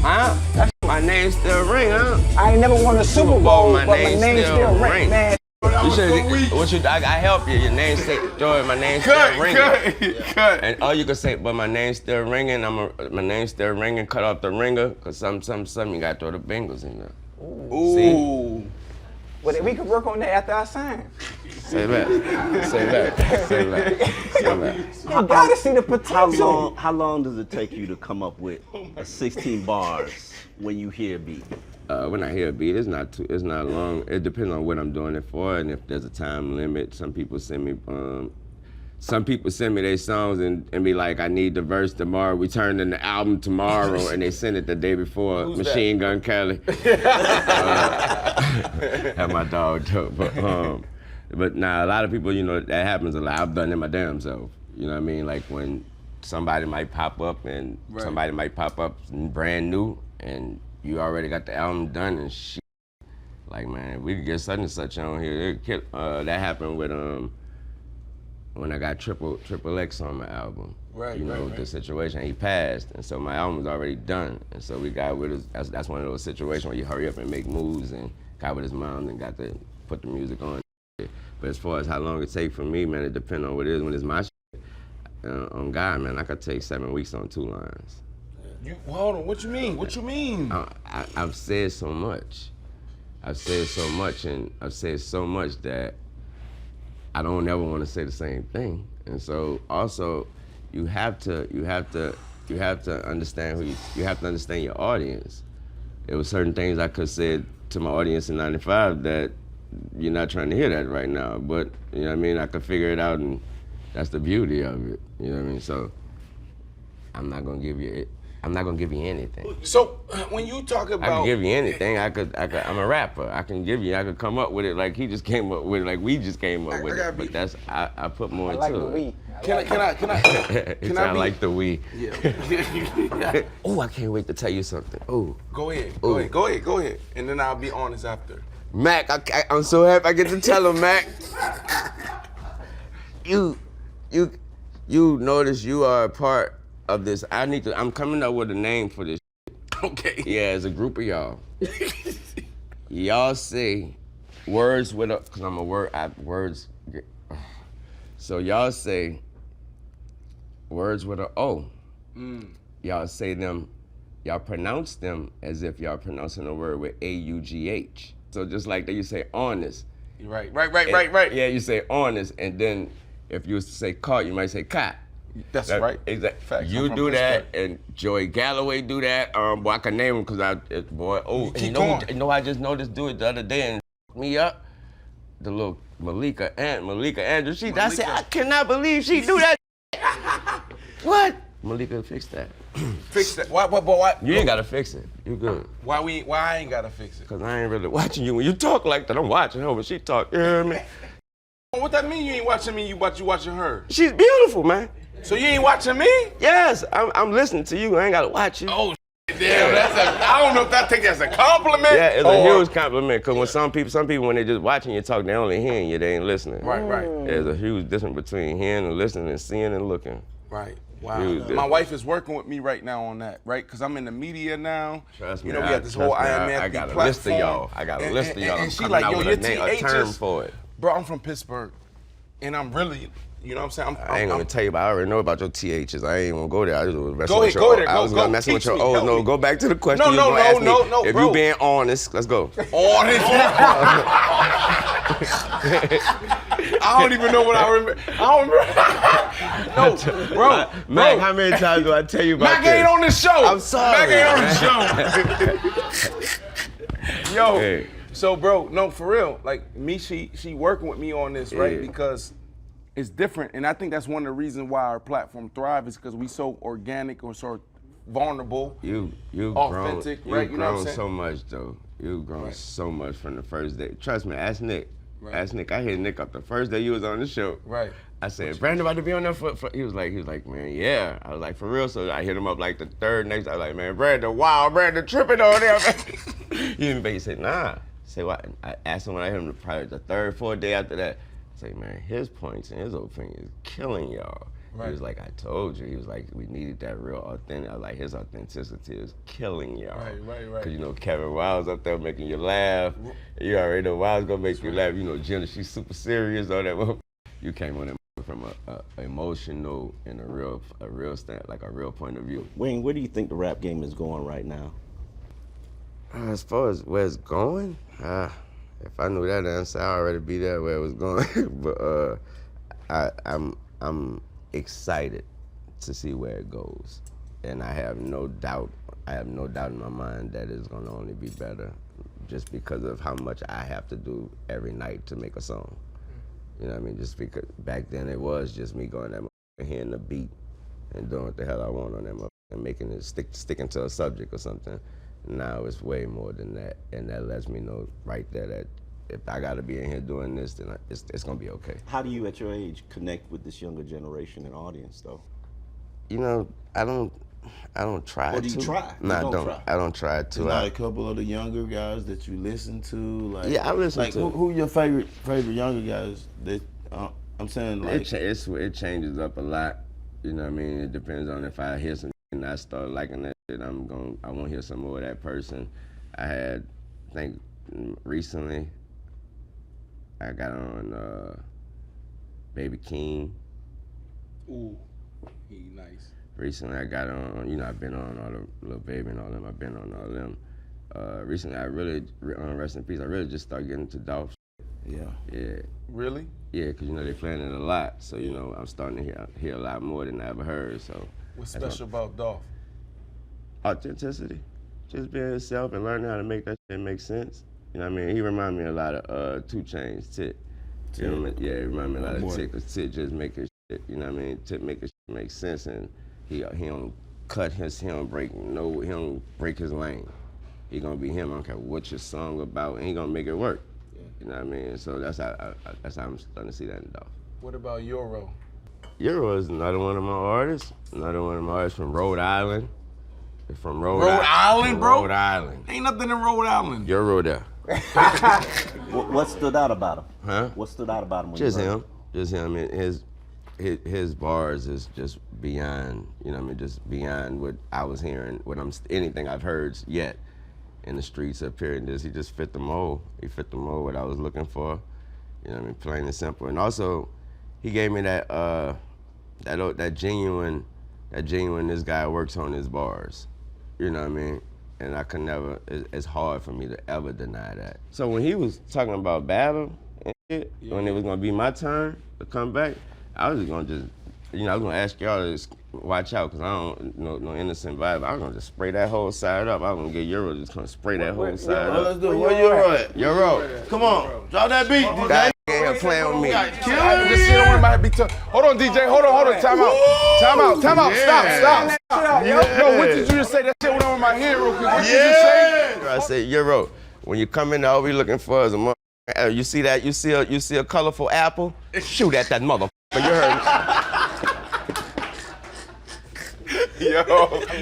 Huh? My name still ring, huh? I ain't never won a Super Bowl, but my name still ring. ring. Man, You should, I help you. Your name still, Jordan, my name still ringing. Cut. And all you can say, but my name's still ringing. My name's still ringing. Cut off the ringer, cause some you gotta throw the Bengals in there. Ooh. See? but we can work on that after I sign. Say that. You gotta see the potential. How long does it take you to come up with 16 bars when you hear a beat? When I hear a beat, it's not long. It depends on what I'm doing it for, and if there's a time limit. Some people send me their songs and be like, I need the verse tomorrow. We turn in the album tomorrow, and they send it the day before. Who's Machine Gun Kelly. Have my dog too. But nah, a lot of people, that happens a lot. I've done it my damn self. You know what I mean? Like when somebody might pop up and somebody might pop up brand new, and you already got the album done and shit. Like, man, we could get such and such on here. That happened with when I got Triple X on my album. Right. The situation, he passed, and so my album was already done. And so we got with his, that's one of those situations where you hurry up and make moves, and got with his mom and got to put the music on. But as far as how long it take for me, man, it depends on what it is. When it's my shit, on God, man, I could take 7 weeks on 2 lines. Hold on, what you mean? What you mean? I've said so much. I've said so much that I don't ever want to say the same thing. And so also, you have to understand you have to understand your audience. There were certain things I could have said to my audience in '95 that you're not trying to hear that right now. But you know what I mean? I could figure it out, and that's the beauty of it. You know what I mean? So I'm not gonna give you anything. So when you talk about, I can give you anything. I'm a rapper. I could come up with it like he just came up with it, like we just came up with it. But that's I put more into it. Can I like the we. Yeah. Oh, I can't wait to tell you something. Oh. Go ahead. And then I'll be honest after. Mack, I'm so happy I get to tell him, Mack. You notice you are a part of this. I'm coming up with a name for this. Okay. Yeah, it's a group of y'all. Y'all say words with a, cause I'm a word, words. So y'all say words with a O. Y'all say them, y'all pronounce them as if y'all pronouncing a word with A-U-G-H. So just like that, you say honest. Right. Yeah, you say honest, and then if you was to say caught, you might say caught. That's right. Exactly. Facts. You do that, and Joey Galloway do that. Boy, I can name him because you know I just noticed do it the other day and me up. The little Malika Andrews. I said, I cannot believe she do that. What? Malika, fix that. Fix that. Why? You ain't gotta fix it. You good. Why I ain't gotta fix it? Cause I ain't really watching you. When you talk like that, I'm watching her, but she talk, you hear me? What that mean? You ain't watching me, you watching her? She's beautiful, man. So you ain't watching me? Yes, I'm listening to you. I ain't gotta watch you. Oh, damn, I don't know if I take that as a compliment. Yeah, it's a huge compliment, because when some people when they just watching you talk, they only hearing you, they ain't listening. Right. There's a huge difference between hearing and listening and seeing and looking. Right. Wow. My wife is working with me right now on that, right? Because I'm in the media now. Trust me. We got this whole IMF I got a platform. list of y'all. And she like, yo, your TH a term for it. Bro, I'm from Pittsburgh, and I'm really, you know what I'm saying? I ain't gonna tell you, but I already know about your THs. I ain't gonna go there. I just was messing go with ahead, your go there. I was gonna mess with your O's. No, go back to the question. No, if bro. you being honest, let's go. Honest? I don't even know what I remember. No, bro. Mack, how many times do I tell you about Mack ain't on this show. I'm sorry. Mack ain't on the show. Yo, Hey. So bro, no, for real. Like me, she working with me on this, right? Yeah. Because it's different, and I think that's one of the reasons why our platform thrives is because we so organic or so vulnerable. You've authentic, grown, right? You've You know what I'm grown saying? so much though. You've grown so much from the first day. Trust me, ask Nick. Right. Ask Nick. I hit Nick up the first day you was on the show. Right. I said, Brandon about to be on there for he was like, man, yeah. I was like, for real? So I hit him up like the third next. I was like, man, Brandon tripping on there, man. He said, nah. I said, what? I asked him when I hit him probably the third, fourth day after that. I say, man, his points and his opinion is killing y'all. He was like, I told you. He was like, we needed that real authentic. I was like, his authenticity is killing y'all. Right. Because, you know, Kevin Wild's up there making you laugh. You already know Wild's going to make you laugh. You know, Jenna, she's super serious, all that. You came on that from a emotional and a real stand, like a real point of view. Wayne, where do you think the rap game is going right now? As far as where it's going, if I knew that answer, I'd already be there where it was going. But I'm excited to see where it goes, and I have no doubt in my mind that it's gonna only be better, just because of how much I have to do every night to make a song. You know what I mean? Just because back then it was just me going that motherfucker, hearing the beat and doing what the hell I want on that motherfucker and making it sticking to a subject or something. Now it's way more than that, and that lets me know right there that if I gotta be in here doing this, then it's gonna be okay. How do you, at your age, connect with this younger generation and audience, though? You know, I don't try to. Or do you try? No, I don't try to. There's not a couple of the younger guys that you listen to, like. Yeah, I listen to. Who your favorite younger guys that I'm saying, like. It changes up a lot. You know what I mean? It depends on if I hear some and I start liking that shit, I want to hear some more of that person. I think recently I got on Baby King. Ooh, he nice. Recently I got on, you know, I've been on all the Lil Baby and all them. I've been on all them. Recently I really, rest in peace, I really just started getting into Dolph. Yeah. Really? Yeah, because, you know, they're playing it a lot. So, you know, I'm starting to hear a lot more than I ever heard. So. What's special about Dolph? Authenticity. Just being himself and learning how to make that shit make sense. You know what I mean? He remind me a lot of 2 Chainz, Tit. You know what I mean? Yeah, he remind me a lot of Tit, because Tit just make his shit, you know what I mean? Tit make his shit make sense, and he don't cut his, he don't break his lane. He gonna be him. I don't care what your song about, and he gonna make it work. Yeah. You know what I mean? So that's how I'm starting to see that in Dolph. What about Euro? Euro is another one of my artists. Another one of my artists from Rhode Island. From Rhode Island, bro? Rhode Island. Ain't nothing in Rhode Island. Euro there. What stood out about him? Huh? What stood out about him? Just him. Just him. I mean, his bars is just beyond, you know what I mean, just beyond what I was hearing, anything I've heard yet in the streets up here. And he just fit the mold. He fit the mold what I was looking for. You know what I mean, plain and simple. And also, he gave me that genuine, this guy works on his bars. You know what I mean? And I could never, it's hard for me to ever deny that. So when he was talking about battle and shit, when it was gonna be my turn to come back, I was just gonna I was gonna ask y'all to watch out, because I don't no innocent vibe. I was gonna just spray that whole side up. I was gonna get Euro just gonna spray that whole side up. Let's do it. Where Euro at? Euro. Come on, drop that beat, DJ. That ain't playing with me. Hold on, DJ. Hold on. Time out. Yeah. Stop. Yo, what did you just say? That shit went over my head real quick. What did you say? I said, Euro, when you come in, all we looking for is a motherfucker. You see that? You see a colorful apple? Shoot at that motherfucker. You heard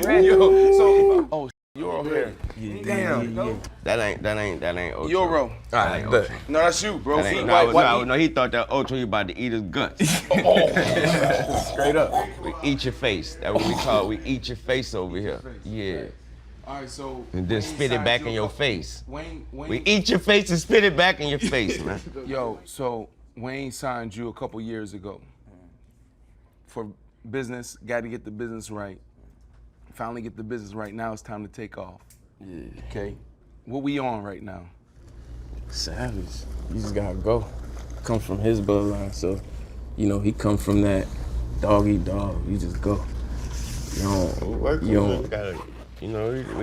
me? Yo. So, Euro here. Damn. That ain't Ocho. Euro. That ain't Ocho. No, that's you, bro. No, he thought that Ocho, he about to eat his guts. Straight up. We eat your face. That's what we call it. We eat your face over here. Yeah. All right, so. And then spit it back in your face. Wayne. We eat your face and spit it back in your face, man. Yo, so Wayne signed you a couple years ago for business. Got to get the business right. Finally get the business right. Now it's time to take off. Yeah. Okay. What we on right now? Savage. You just gotta go. Come from his bloodline, so you know he come from that dog eat dog. You just go. We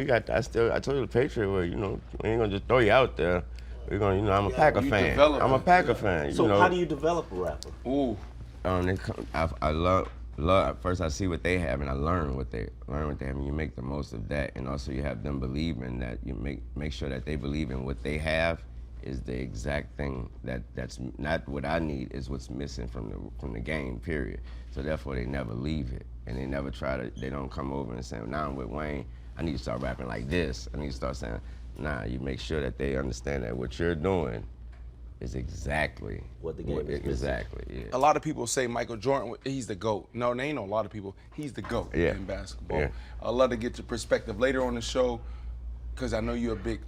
got. I told you the Patriot way. You know, we ain't gonna just throw you out there. We're gonna, you know, I'm a Packer fan. I'm a Packer fan. So how do you develop a rapper? Ooh. I love. First, I see what they have, and I learn what they have, and you make the most of that. And also, you have them believing that you make sure that they believe in what they have is the exact thing that's not what I need, is what's missing from the game. Period. So therefore, they never leave it, and they never try to. They don't come over and say, "Now I'm with Wayne. I need to start rapping like this." I need to start saying, "Nah." You make sure that they understand that what you're doing is exactly What the game is missing. exactly. Yeah. A lot of people say Michael Jordan, he's the GOAT. No, there ain't no a lot of people. He's the GOAT in basketball. Yeah. I'd love to get your perspective later on the show, because I know you're a big,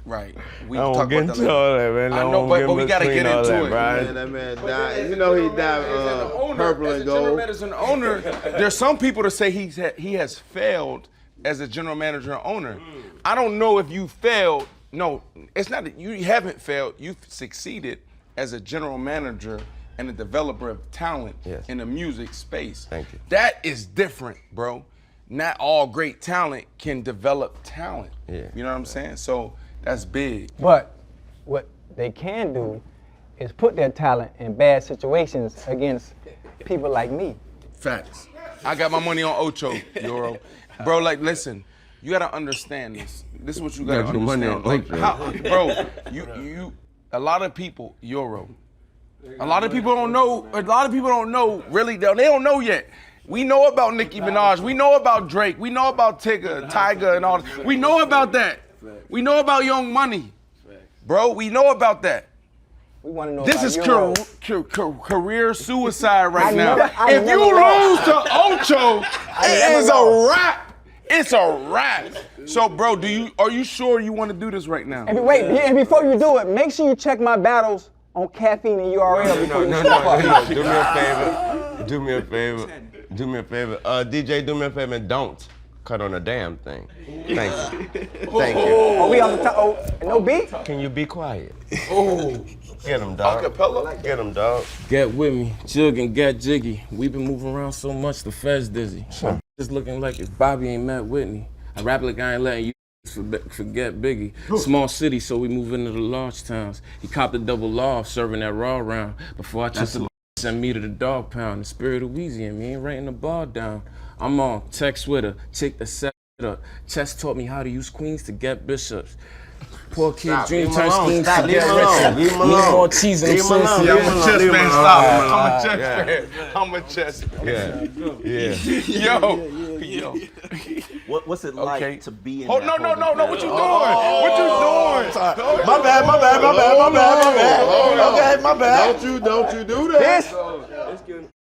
right. We can talk about that later. All that, man. I know, but we got to get into it. Man, that man died. You know he died purple and General gold. manager and owner, there's some people that say he has failed as a general manager and owner. I don't know if you failed. No, it's not that you haven't failed. You've succeeded as a general manager and a developer of talent in the music space. Thank you. That is different, bro. Not all great talent can develop talent. Yeah. You know what I'm saying? So that's big. But what they can do is put their talent in bad situations against people like me. Facts. I got my money on Ocho, Euro. Bro, like, listen, you gotta understand this. This is what you gotta understand. Money on like, Ocho. bro, you, a lot of people, Euro. A lot of people don't know. A lot of people don't know. Really, they don't know yet. We know about Nicki Minaj. We know about Drake. We know about Tiger, and all that. We know about that. We know about Young Money, bro. We know about that. We want to know This about is career suicide right now. I If you lose to Ocho, it is a wrap. It's a wrap. So, bro, are you sure you want to do this right now? And wait, and before you do it, make sure you check my battles on Caffeine and URL before you step up. Do me a favor. Do me a favor. Do me a favor. DJ, do me a favor and don't cut on a damn thing. Thank you. Thank you. Are we on the top? Oh, no beat? Can you be quiet? Oh. Get him, dog. Acapella? Get him, dog. Get with me, jig and get jiggy. We've been moving around so much, the feds dizzy. Just looking like if Bobby ain't met Whitney. I rap like I ain't letting you forget Biggie. Small city, so we move into the large towns. He copped a double law serving that raw round. Before I just send me to the dog pound. The spirit of Weezy and me ain't writing the bar down. I'm on text with her, chick that set it up. Chess taught me how to use queens to get bishops. Poor kid, dream turn schemes to get richer. Need more cheese and sauce. I'm a chess man, stop. I'm a chess fan. I'm a chess fan. Yeah. Yo. What's it like to be in Oh, that no, holding what you doing? What you doing? My bad. Okay, my bad. Don't you do that. This?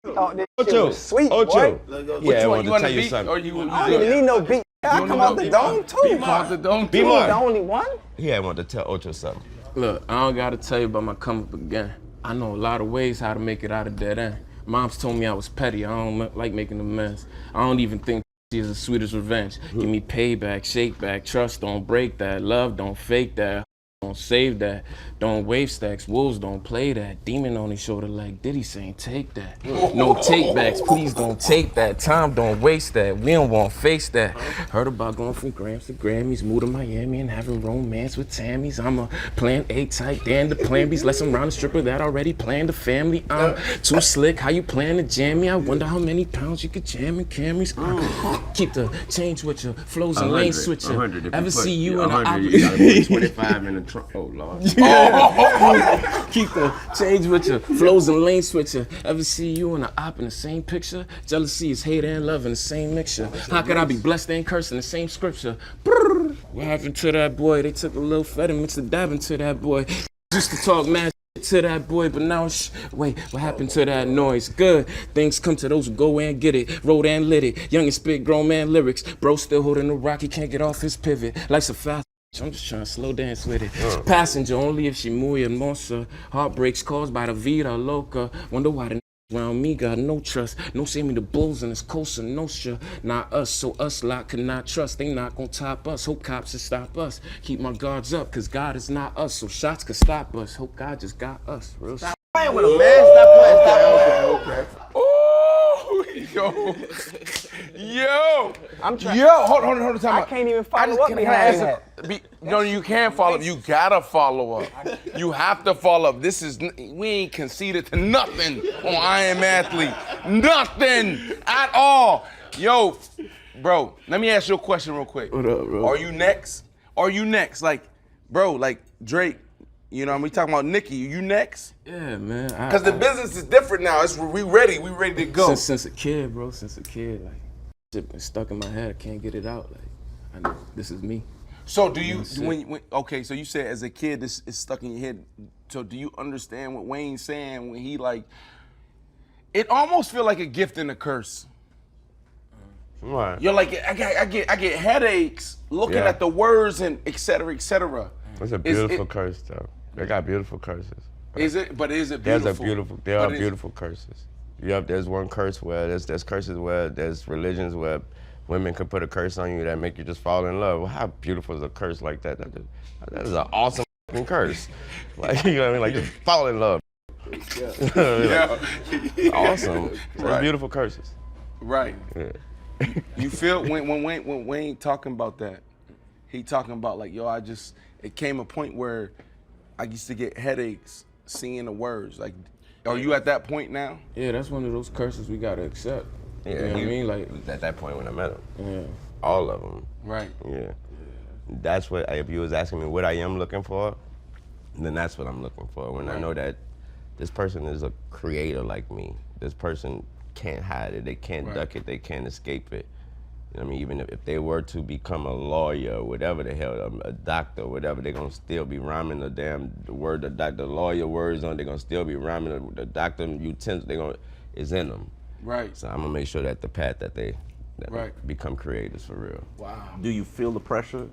Oh, this shit was sweet, Ocho. boy. Yeah, I want You to want tell a you beat? something. Or you I don't even need no beat. I come out the dome too. Come out the dome too. You the only one? Yeah, I want to tell Ocho something. Look, I don't gotta tell you about my come up again. I know a lot of ways how to make it out of dead end. Moms told me I was petty. I don't like making a mess. I don't even think is as sweet as revenge. Give me payback, shake back, trust don't break that, love don't fake that, don't save that, don't wave stacks, wolves don't play that, demon on his shoulder like Diddy saying take that. No take backs, please don't take that, time don't waste that, we don't want to face that. Heard about going from grams to Grammys, moved to Miami and having romance with Tammys. I'm a plan A type, Dan the plan B's, lesson round a stripper that already planned a family. I'm too slick, how you plan to jam me? I wonder how many pounds you could jam in Camrys. Keep the change with you, flows and lane switcher. Ever see you in an you gotta put 25 in the trunk. Oh, Lord. Keep the change with you, flows and lane switcher. Ever see you and an op in the same picture? Jealousy is hate and love in the same mixture. How could I be blessed and cursed in the same scripture? Brrr. What happened to that boy? They took a little fed and mixed a dab into that boy. Used to talk mad to that boy, but now wait, what happened to that noise? Good things come to those who go and get it. Wrote and lit it. Young and spit grown man lyrics. Bro still holding the rock, he can't get off his pivot. Life's a fast. I'm just trying to slow dance with it. Passenger only if she muy hermosa. Heartbreaks caused by the vida loca. Wonder why the around me got no trust. No say me the bulls in this Cosa Nostra. Not us, so us lot cannot trust. They not gonna top us. Hope cops will stop us. Keep my guards up, cause God is not us. So shots could stop us. Hope God just got us. Real shit. Playing with a man. Stop playing. Okay. Oh, yo. I'm trying. Yo, hold on, time I out. can't even follow up behind that. No, you can't follow up. You gotta follow up. You have to follow up. We ain't conceded to nothing on I Am Athlete. Nothing at all. Yo, bro, let me ask you a question real quick. What up, bro? Are you next? Like, bro, like Drake, you know, we talking about Nicki, you next? Yeah, man. Because the business is different now. We ready to go. Since a kid, bro. Since a kid, like, shit been stuck in my head. I can't get it out. Like, I know this is me. So do you, okay, so you said as a kid this is stuck in your head. So do you understand what Wayne's saying when he like, it almost feel like a gift and a curse. Right. You're like, I get headaches looking at the words and et cetera, et cetera. It's a beautiful curse though. They got beautiful curses. Is it beautiful? There are beautiful curses. There's one curse where there's curses where there's religions where women could put a curse on you that make you just fall in love. Well, how beautiful is a curse like that? That is an awesome curse. Like, you know what I mean? Like, just fall in love. Awesome. Right. Beautiful curses. Right. Yeah. You feel when Wayne talking about that, he talking about like, yo, it came a point where I used to get headaches seeing the words. Like, are you at that point now? Yeah, that's one of those curses we gotta accept. Yeah, you know what I mean? Like at that point when I met him. Yeah. All of them. Right. Yeah. That's what, if you was asking me what I am looking for, then that's what I'm looking for. When I know that this person is a creator like me. This person can't hide it, they can't duck it, they can't escape it. You know what I mean? Even if they were to become a lawyer or whatever the hell, a doctor or whatever, they're gonna still be rhyming the word, the lawyer words on, they're gonna still be rhyming the doctor utensil, it's in them. Right. So I'm gonna make sure that the path that they become creators for real. Wow. Do you feel the pressure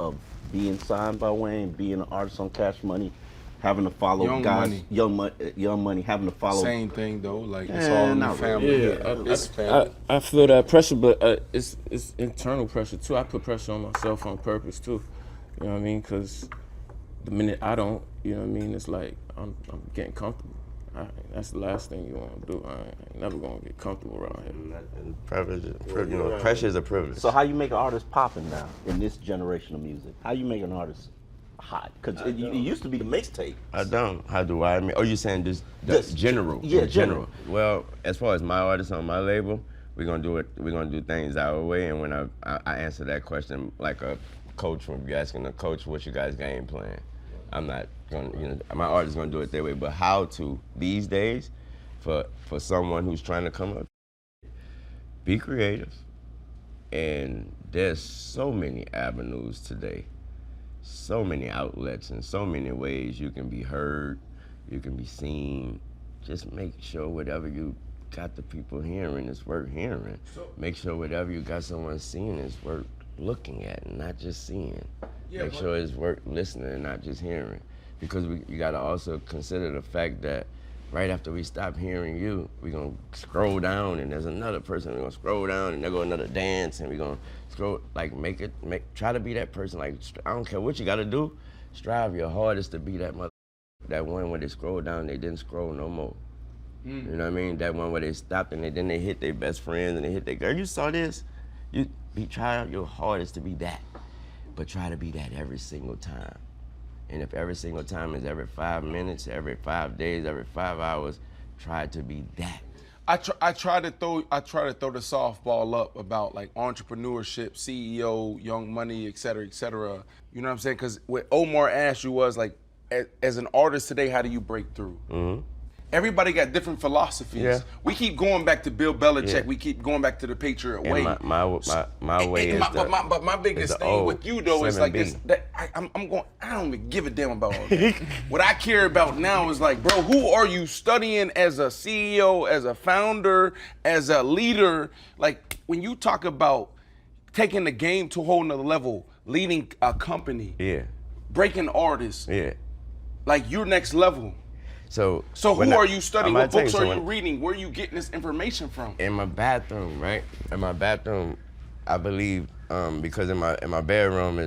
of being signed by Wayne, being an artist on Cash Money, having to follow Young Money, having to follow? Same thing though, like it's all in the family. Yeah, family. I feel that pressure, but it's internal pressure too. I put pressure on myself on purpose too. You know what I mean? Because the minute I don't, you know what I mean, it's like I'm getting comfortable. That's the last thing you want to do. I ain't never gonna get comfortable around here. Pressure is a privilege. So how you make an artist popping now in this generation of music? How you make an artist hot? Because it used to be the mixtape. I don't. How do I? Oh, you saying just general? Yeah, general. Well, as far as my artists on my label, we're gonna do it. We're gonna do things our way. And when I answer that question like a coach, when you're asking a coach, what's your guys' game plan? I'm not gonna, my artist gonna do it their way. But how to these days, for someone who's trying to come up, be creative. And there's so many avenues today, so many outlets, and so many ways you can be heard, you can be seen. Just make sure whatever you got the people hearing is worth hearing. Make sure whatever you got someone seeing is worth looking at and not just seeing. Make sure it's worth listening and not just hearing. Because you gotta also consider the fact that right after we stop hearing you, we're gonna scroll down and there's another person, we're gonna scroll down and there go another dance and we're gonna scroll, like try to be that person. Like, I don't care what you gotta do, strive your hardest to be that that one where they scroll down, they didn't scroll no more. You know what I mean? That one where they stopped and then they hit their best friends and they hit their girl. You saw this? Try your hardest to be that, but try to be that every single time. And if every single time is every 5 minutes, every 5 days, every 5 hours, try to be that. I try to throw the softball up about like entrepreneurship, CEO, Young Money, et cetera, et cetera. You know what I'm saying? Because what Omar asked you was like, as an artist today, how do you break through? Mm-hmm. Everybody got different philosophies. Yeah. We keep going back to Bill Belichick. Yeah. We keep going back to the Patriot way. My way is but my biggest thing with you though is like this. I don't even give a damn about all that. What I care about now is like, bro, who are you studying as a CEO, as a founder, as a leader? Like when you talk about taking the game to a whole nother level, leading a company, breaking artists, like you're next level. So who are you studying? What books are you reading? Where are you getting this information from? In my bathroom, right? In my bathroom, I believe because in my bedroom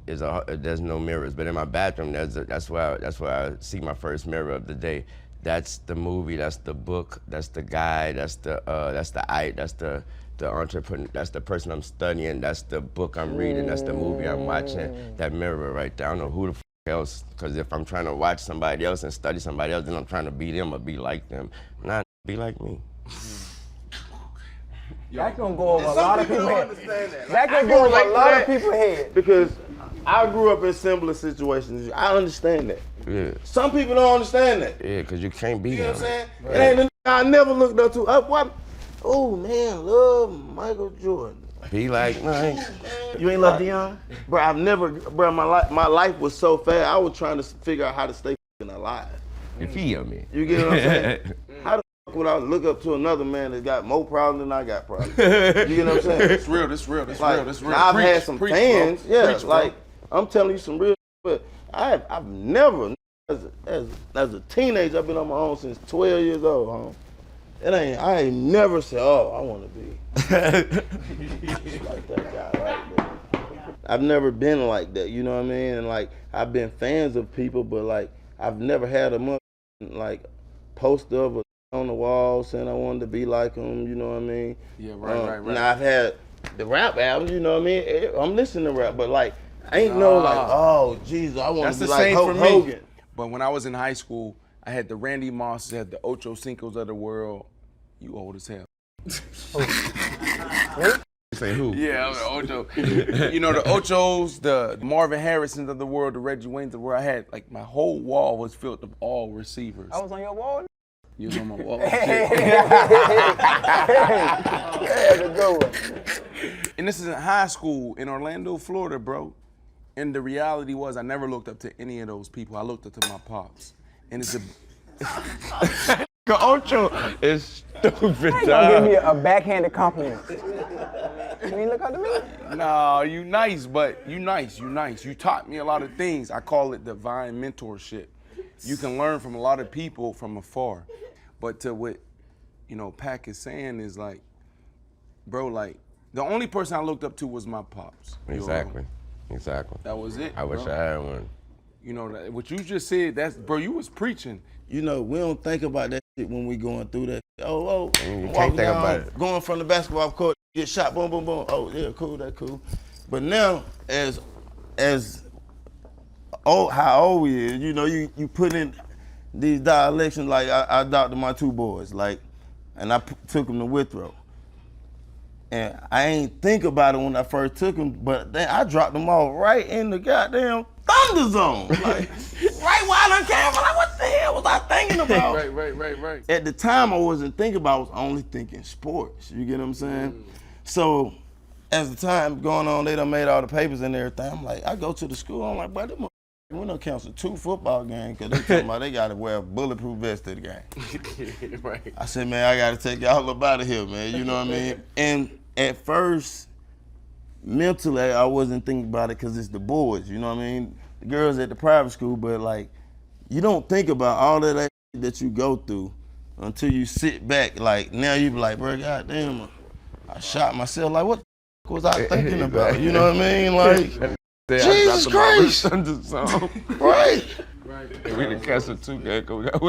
there's no mirrors, but in my bathroom that's where I see my first mirror of the day. That's the movie, that's the book, that's the guy, that's the entrepreneur, that's the person I'm studying, that's the book I'm reading, that's the movie I'm watching. That mirror right there. I don't know who the else, because if I'm trying to watch somebody else and study somebody else, then I'm trying to be them or be like them. Not be like me. That gonna go over a lot of people's head. That gonna go over a lot of people's head. Because I grew up in similar situations. I understand that. Yeah. Some people don't understand that. Yeah, because you can't be You know them. what I'm saying? Right. It ain't I never looked up to. Oh man, love Michael Jordan. Be like Mike. You ain't love Dion? Bro, I've never, bro, my life was so fast. I was trying to figure out how to stay alive. You feel me? You get what I'm saying? How the fuck would I look up to another man that got more problems than I got problems? You get what I'm saying? It's real, this real, this real, this real. I've had some fans, bro. yeah, Preach, like, I'm telling you some real, but I've never, as a teenager, I've been on my own since 12 years old, I ain't never said, oh, I want to be like that guy right there. I've never been like that, you know what I mean? And like, I've been fans of people, but like, I've never had a like poster of a on the wall saying I wanted to be like him, you know what I mean? Yeah, right. Now I've had the rap albums, you know what I mean? I'm listening to rap, but like, I ain't no like, oh, Jesus, I want to be like Hulk Hogan. But when I was in high school, I had the Randy Mosses, I had the Ochocinco's of the world. You old as hell. Say who? Yeah, I'm an Ocho. You know, the Ochos, the Marvin Harrisons of the world, the Reggie Waynes of the world. I had, like, my whole wall was filled with all receivers. I was on your wall? You was on my wall. And this is in high school in Orlando, Florida, bro. And the reality was I never looked up to any of those people. I looked up to my pops. And it's a... Ocho is stupid. How you gonna give me a backhanded compliment? You ain't look up to me? Nah, you nice, but you nice. You taught me a lot of things. I call it divine mentorship. You can learn from a lot of people from afar. But to what, you know, Pac is saying is like, bro, like, the only person I looked up to was my pops. Exactly. That was it, I wish I had one. You know, what you just said, that's, bro, you was preaching. You know, we don't think about that shit when we going through that. Oh, you can't think about it. Going from the basketball court, get shot, boom, boom, boom. Oh, yeah, cool, that's cool. But now, as old, how old we is, you know, you put in these dialections, like I adopted my two boys, like, and I took them to Withrow. And I ain't think about it when I first took them, but then I dropped them all right in the goddamn Thunder Zone. Like, right while I came, like, what the hell was I thinking about? Right. At the time, I wasn't thinking about, I was only thinking sports. You get what I'm saying? So, as the time going on, they done made all the papers and everything. I'm like, I go to the school, I'm like, bro, we done canceled 2 football games because they talking about they got to wear a bulletproof vest to the game. Right. I said, man, I got to take y'all up out of here, man. You know what I mean? And at first, mentally, I wasn't thinking about it because it's the boys, you know what I mean? The girls at the private school, but like, you don't think about all of that that you go through until you sit back. Like, now you be like, bro, goddamn, I shot myself. Like, what the was I thinking about? You know what I mean? Like, Jesus Christ. Right. We done canceled 2 games because we got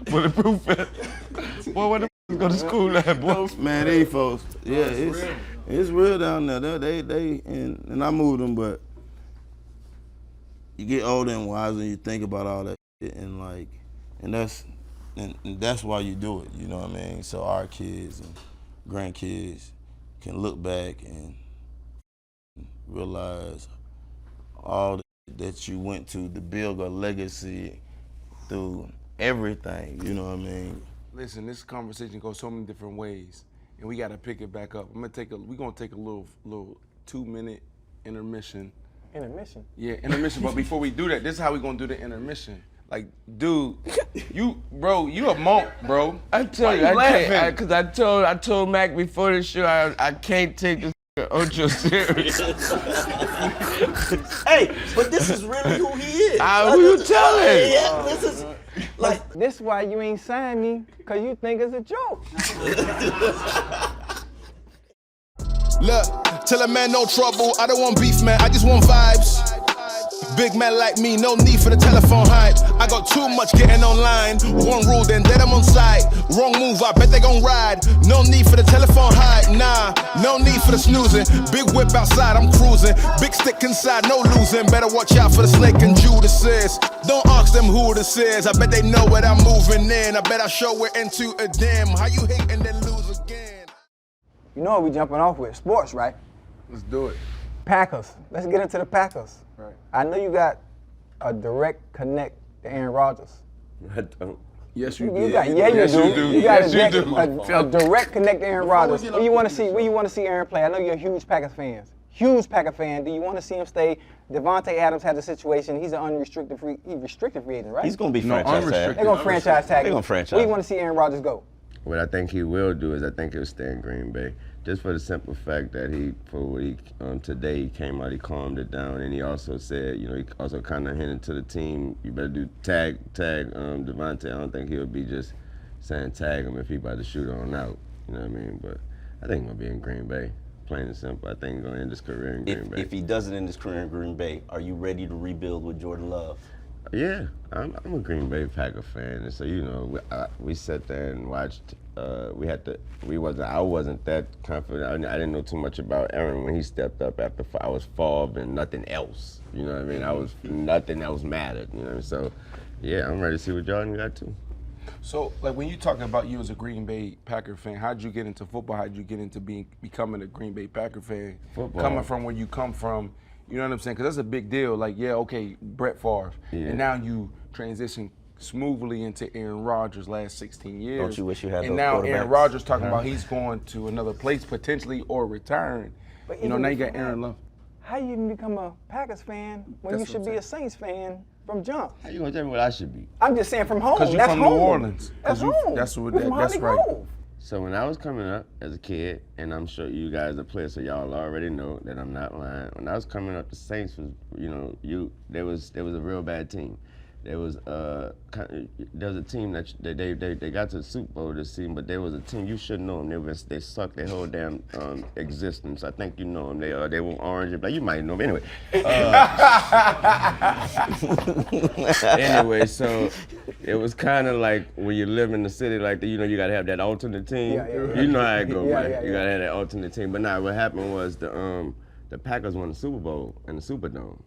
bulletproof vest. Boy, what the go to school at, boy? Man, these folks, yeah, it's real down there. They and I moved them, but you get older and wiser and you think about all that shit and like, and that's why you do it, you know what I mean? So our kids and grandkids can look back and realize all that you went to build a legacy through everything, you know what I mean? Listen, this conversation goes so many different ways, and we got to pick it back up. We're gonna take a little 2-minute intermission. Intermission? Yeah, intermission. But before we do that, this is how we gonna do the intermission. Like, dude, you a monk, bro. I told you, I can't, because I told Mack before the show, I can't take this Ocho serious. Hey, but this is really who he is. Who you telling? Yeah, this is like. This why you ain't signed me, because you think it's a joke. Look, tell a man no trouble. I don't want beef, man. I just want vibes. Big man like me, no need for the telephone hype. I got too much getting online. One rule, then I'm on site. Wrong move, I bet they gon' ride. No need for the telephone hype, nah. No need for the snoozing. Big whip outside, I'm cruising. Big stick inside, no losing. Better watch out for the snake and Judas. Don't ask them who this is. I bet they know what I'm moving in. I bet I show it into a dim. How you hate and then lose again? You know what we jumping off with? Sports, right? Let's do it. Packers. Let's get into the Packers. Right. I know you got a direct connect to Aaron Rodgers. I don't. Yes, you You did. got, yeah, Yes, you do. You got a direct connect to Aaron Rodgers. Where you want to see Aaron play? I know you're a huge Packers fan. huge Packer fan. Do you want to see him stay? Devontae Adams has a situation. He's an restricted free agent, right? He's going to be franchise tag. They're going to franchise tag. They're going to franchise. Where do you want to see Aaron Rodgers go? What I think he will do is I think he'll stay in Green Bay, just for the simple fact that today he came out, he calmed it down, and he also said, you know, he also kind of hinted to the team, you better do tag Devontae. I don't think he'll be just saying tag him if he about to shoot on out. You know what I mean? But I think he's gonna be in Green Bay. Plain and simple. I think he's gonna end his career in Green Bay. If he doesn't end his career in Green Bay, are you ready to rebuild with Jordan Love? Yeah, I'm a Green Bay Packer fan, and so you know we sat there and watched. I wasn't that confident. I didn't know too much about Aaron when he stepped up after I was Favre and nothing else. You know what I mean? Nothing else mattered. You know, so yeah, I'm ready to see what Jordan got too. So, like, when you talking about you as a Green Bay Packer fan, how'd you get into football? How'd you get into becoming a Green Bay Packer fan? Football. Coming from where you come from, you know what I'm saying? Because that's a big deal. Like, yeah, okay, Brett Favre. Yeah. And now you transition smoothly into Aaron Rodgers last 16 years. Don't you wish you had And those now quarterbacks? Aaron Rodgers talking about he's going to another place potentially or return. But You know, even now you got before Aaron that, Love. How you even become a Packers fan when That's you what should I'm be a Saints fan from jump? How you gonna tell me what I should be? I'm just saying from home. Because you're That's from home. New Orleans. That's 'Cause you- home. that's what- We're from that's Holly right. Grove. So when I was coming up as a kid, and I'm sure you guys are players, so y'all already know that I'm not lying. When I was coming up, the Saints was, you know, there was a real bad team. There was a team that they got to the Super Bowl this season, but there was a team you should know them. They sucked their whole damn existence. I think you know them. They were orange. Like you might know them anyway. Anyway, so it was kind of like when you live in the city, like you know, you gotta have that alternate team. Yeah. You know how it go, man. Yeah. You gotta have that alternate team. But nah, what happened was the Packers won the Super Bowl in the Superdome.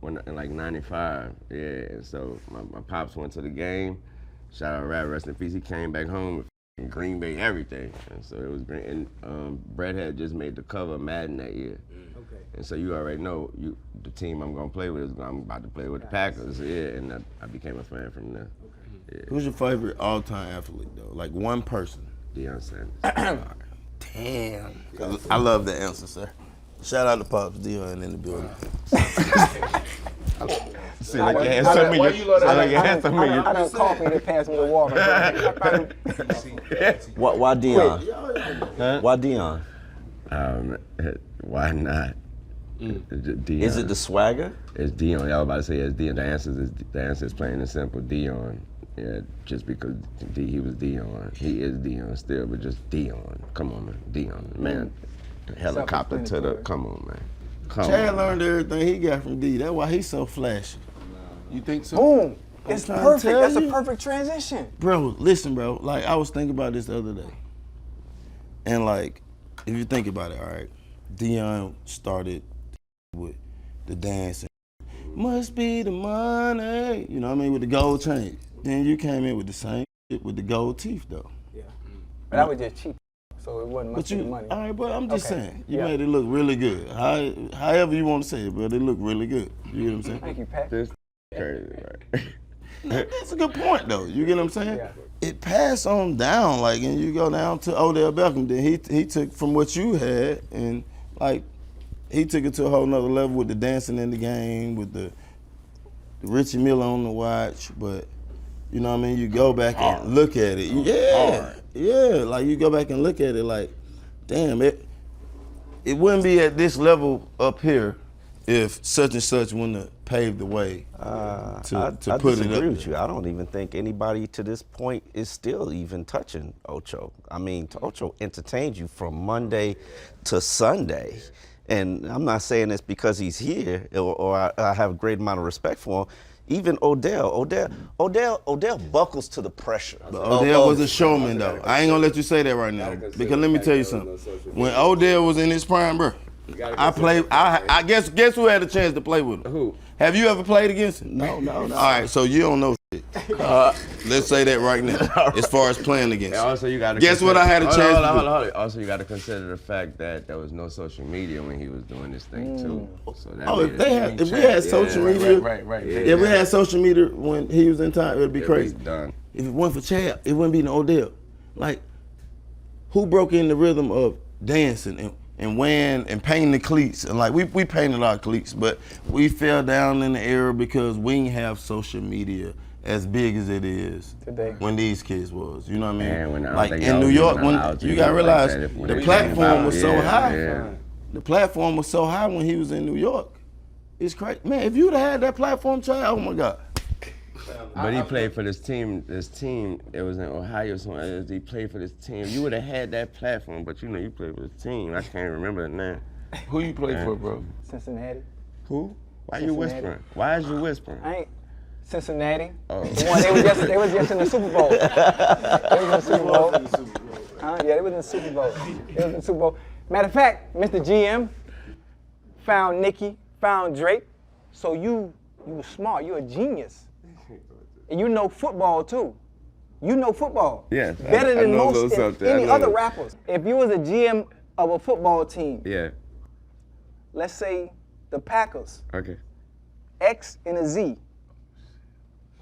In like '95, yeah. And so my pops went to the game. Shout out Rat, rest in peace. He came back home with Green Bay everything, and so it was great. And Brett had just made the cover of Madden that year. Okay. And so you already know the team I'm gonna play with is I'm about to play with the Packers. Yeah, and I became a fan from there. Okay. Yeah. Who's your favorite all-time athlete though? Like one person. Dion Sanders. Damn. I love the answer, sir. Shout out to Pops, Dion in the building. See, like you had some of you. I done coffee that passed me the water. Why Dion? Why Dion? Why not? Dion. Is it the swagger? It's Dion. Y'all about to say it's Dion. The answer is plain and simple. Dion. Yeah, just because he was Dion. He is Dion still, but just Dion. Come on, man. Dion. Man, helicopter to the, come on, man. Chad learned everything he got from D. That's why he's so flashy. You think so? Boom. It's perfect. That's a perfect transition. Bro, listen, bro. Like, I was thinking about this the other day. And, like, if you think about it, all right, Dion started with the dancing. Must be the money. You know what I mean? With the gold chain. Then you came in with the same shit with the gold teeth, though. Yeah. But that was just cheap. So it wasn't much money. All right, but I'm just saying, you made it look really good. However you want to say it, but it looked really good. You get what I'm saying? Thank you, Pat. This crazy, right? That's a good point, though. You get what I'm saying? Yeah. It passed on down, like, and you go down to Odell Beckham. Then he took from what you had, and like, he took it to a whole nother level with the dancing in the game, with the Richie Miller on the watch. But you know what I mean? You go back and look at it. Yeah, like you go back and look at it like, damn, it wouldn't be at this level up here if such and such wouldn't have paved the way to put it up. With you. I don't even think anybody to this point is still even touching Ocho. I mean, Ocho entertained you from Monday to Sunday. And I'm not saying this because he's here or I have a great amount of respect for him. Even Odell buckles to the pressure. But Odell was a showman, though. I ain't gonna let you say that right now, because let me tell you something. When Odell was in his prime, bro, I guess who had a chance to play with him? Who? Have you ever played against him? No. All right, so you don't know shit. Let's say that right now, as far as playing against him. Also, you gotta guess what I had a chance to do? Hold on. Also, you got to consider the fact that there was no social media when he was doing this thing too. So that if we had social media, Right. If we had social media when he was in time, it'd be crazy. Done. If it wasn't for Chad, it wouldn't be no Odell. Like, who broke in the rhythm of dancing and wearing and painting the cleats. And like we painted our cleats, but we fell down in the era because we didn't have social media as big as it is today when these kids was. You know what I mean? Man, when I was like that in young, New we York, wasn't when allowed to you do gotta like realize that if- when the they platform came was out. so Yeah, high. yeah. The platform was so high when he was in New York. It's crazy. Man, if you'd have had that platform, child, oh my God. But he played for this team, it was in Ohio, so he played for this team. You would have had that platform, but you know, you played for this team. I can't remember it now. Who you played for, bro? Cincinnati. Who? Why you Cincinnati. whispering? Why is you whispering? I ain't Cincinnati. Oh. The one, they was just in the Super Bowl. They was in the Super Bowl. Huh? Yeah, they was in the Super Bowl. They was in the Super Bowl. Matter of fact, Mr. GM found Nicki, found Drake. So you were smart. You a genius. And you know football too. You know football. Yes. Better than I know a most little something. any I know other that. rappers. If you was a GM of a football team, Yeah. let's say the Packers, Okay. X and a Z.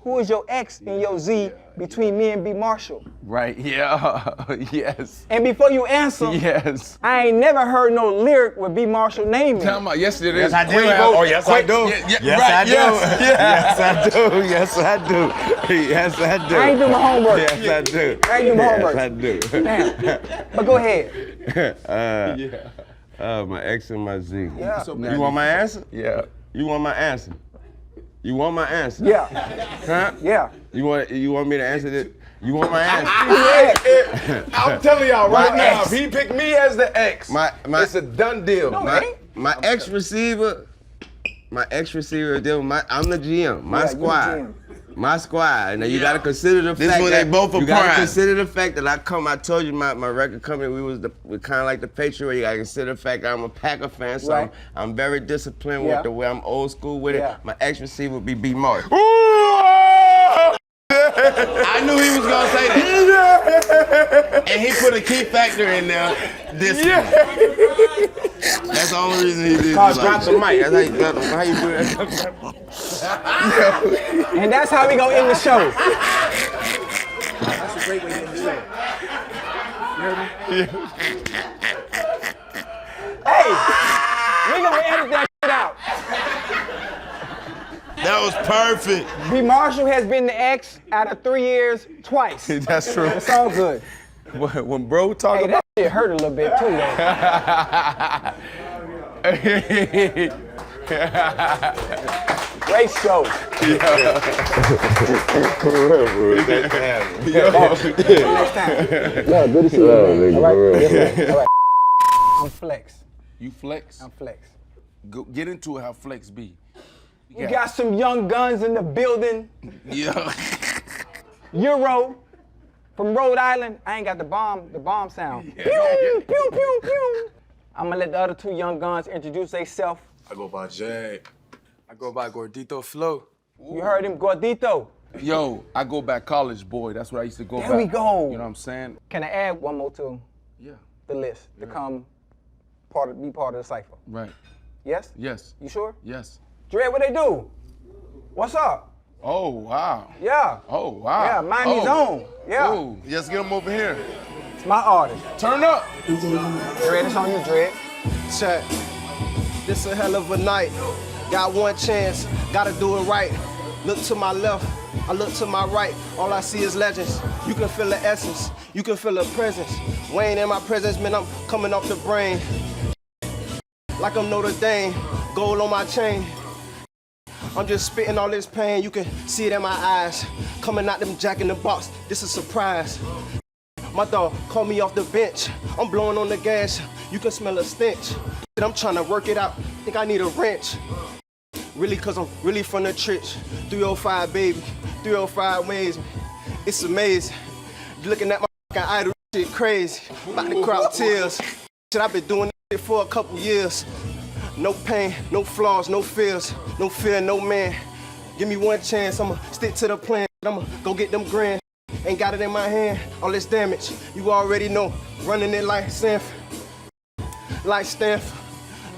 Who is your X and your Z between me and B Marshall? Right, yeah, yes. And before you answer, Yes. I ain't never heard no lyric with B Marshall naming. Tell me, yes it is. Yes, I do. Quavo. Oh, yes, I do. Yes, I do. Yes, I do. Yes, I do. Yes, I do. I ain't do my homework. Yes, I do. I ain't do my homework. Yes, I do. Damn. But go ahead. My X and my Z. Yeah. You want my answer? Yeah. You want my answer? You want my answer? Yeah. Huh? Yeah. You want me to answer this? You want my answer? I'm telling y'all right My now, ex. if he picked me as the X, My- it's a done deal. No, My, man. my ex receiver, I'm the GM. My Yeah, you the squad. GM. My squad. Now you gotta consider the This fact when that they both are you gotta prime. consider the fact that I told you my record company, we kind of like the Patriot. You gotta consider the fact that I'm a Packer fan, so Right. I'm very disciplined Yeah. with the way I'm old school with Yeah. it. My ex receiver would be B Mark. I knew he was gonna say that. And he put a key factor in there. That's the only reason he did Carl, it. drop the mic. That's how you do that. And that's how we gonna end the show. That's a great way to end the show. You heard me? Hey, we gonna edit that shit out. That was perfect. B Marshall has been the X out of 3 years twice. That's true. It's all good. When bro talk Hey, about that shit hurt a little bit too, though. Great show. Next time. Yeah, good to see you, man. All right. Yes, sir. All right. I'm Flex. you flex, I'm Flex. go, get into it how flex be. We got some young guns in the building. Yeah. Euro from Rhode Island. I ain't got the bomb sound. Pew, pew, pew, pew. I'm gonna let the other two young guns introduce themselves. I go by Jay. I go by Gorditoflo. You heard him, Gordito. Yo, I go back college boy. That's what I used to go back. There we go. You know what I'm saying? Can I add one more to Yeah. the list to be part of the Cypher? Right. Yes? Yes. You sure? Yes. Dred, what they do? What's up? Oh wow. Yeah. Oh wow. Yeah, Miami's own. Yeah. Oh, Just get him over here. It's my artist. turn up. Dred, it's on you, Dred. Check. This a hell of a night. Got one chance, gotta do it right. Look to my left, I look to my right. All I see is legends. You can feel the essence, you can feel the presence. Wayne in my presence, man, I'm coming off the brain. Like I'm Notre Dame, gold on my chain. I'm just spitting all this pain, you can see it in my eyes. Coming out them Jack in the Box, this is a surprise. My dog called me off the bench. I'm blowing on the gas, you can smell a stench. I'm trying to work it out, think I need a wrench. Really, cause I'm really from the trench. 305, baby, 305 ways me. It's amazing. Looking at my fucking idol, shit crazy. About to crowd tears. Shit, I've been doing this shit for a couple years. No pain, no flaws, no fears, no fear, no man. Give me one chance, I'ma stick to the plan. I'ma go get them grand. Ain't got it in my hand, all this damage. You already know, running it like Stanford. Like Stanford.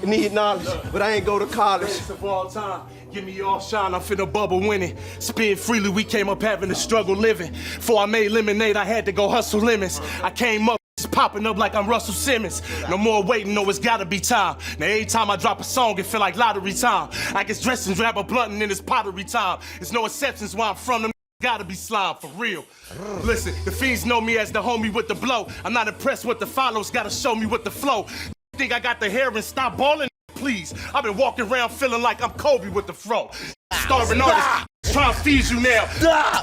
Need knowledge, but I ain't go to college. Best of all time, give me all shine, I'm finna bubble winning. Spit freely, we came up having a struggle living. Before I made lemonade, I had to go hustle lemons. I came up It's popping up like I'm Russell Simmons. No more waiting, no, it's gotta be time. Now every time I drop a song, it feel like lottery time. I get dressed and grab a blunt and then it's pottery time. It's no exceptions where I'm from, them gotta be slime, for real. Listen, the fiends know me as the homie with the blow. I'm not impressed with the follows, gotta show me with the flow. Think I got the hair and stop balling? Please, I've been walking around feeling like I'm Kobe with the fro. Starving artists trying to feed you now.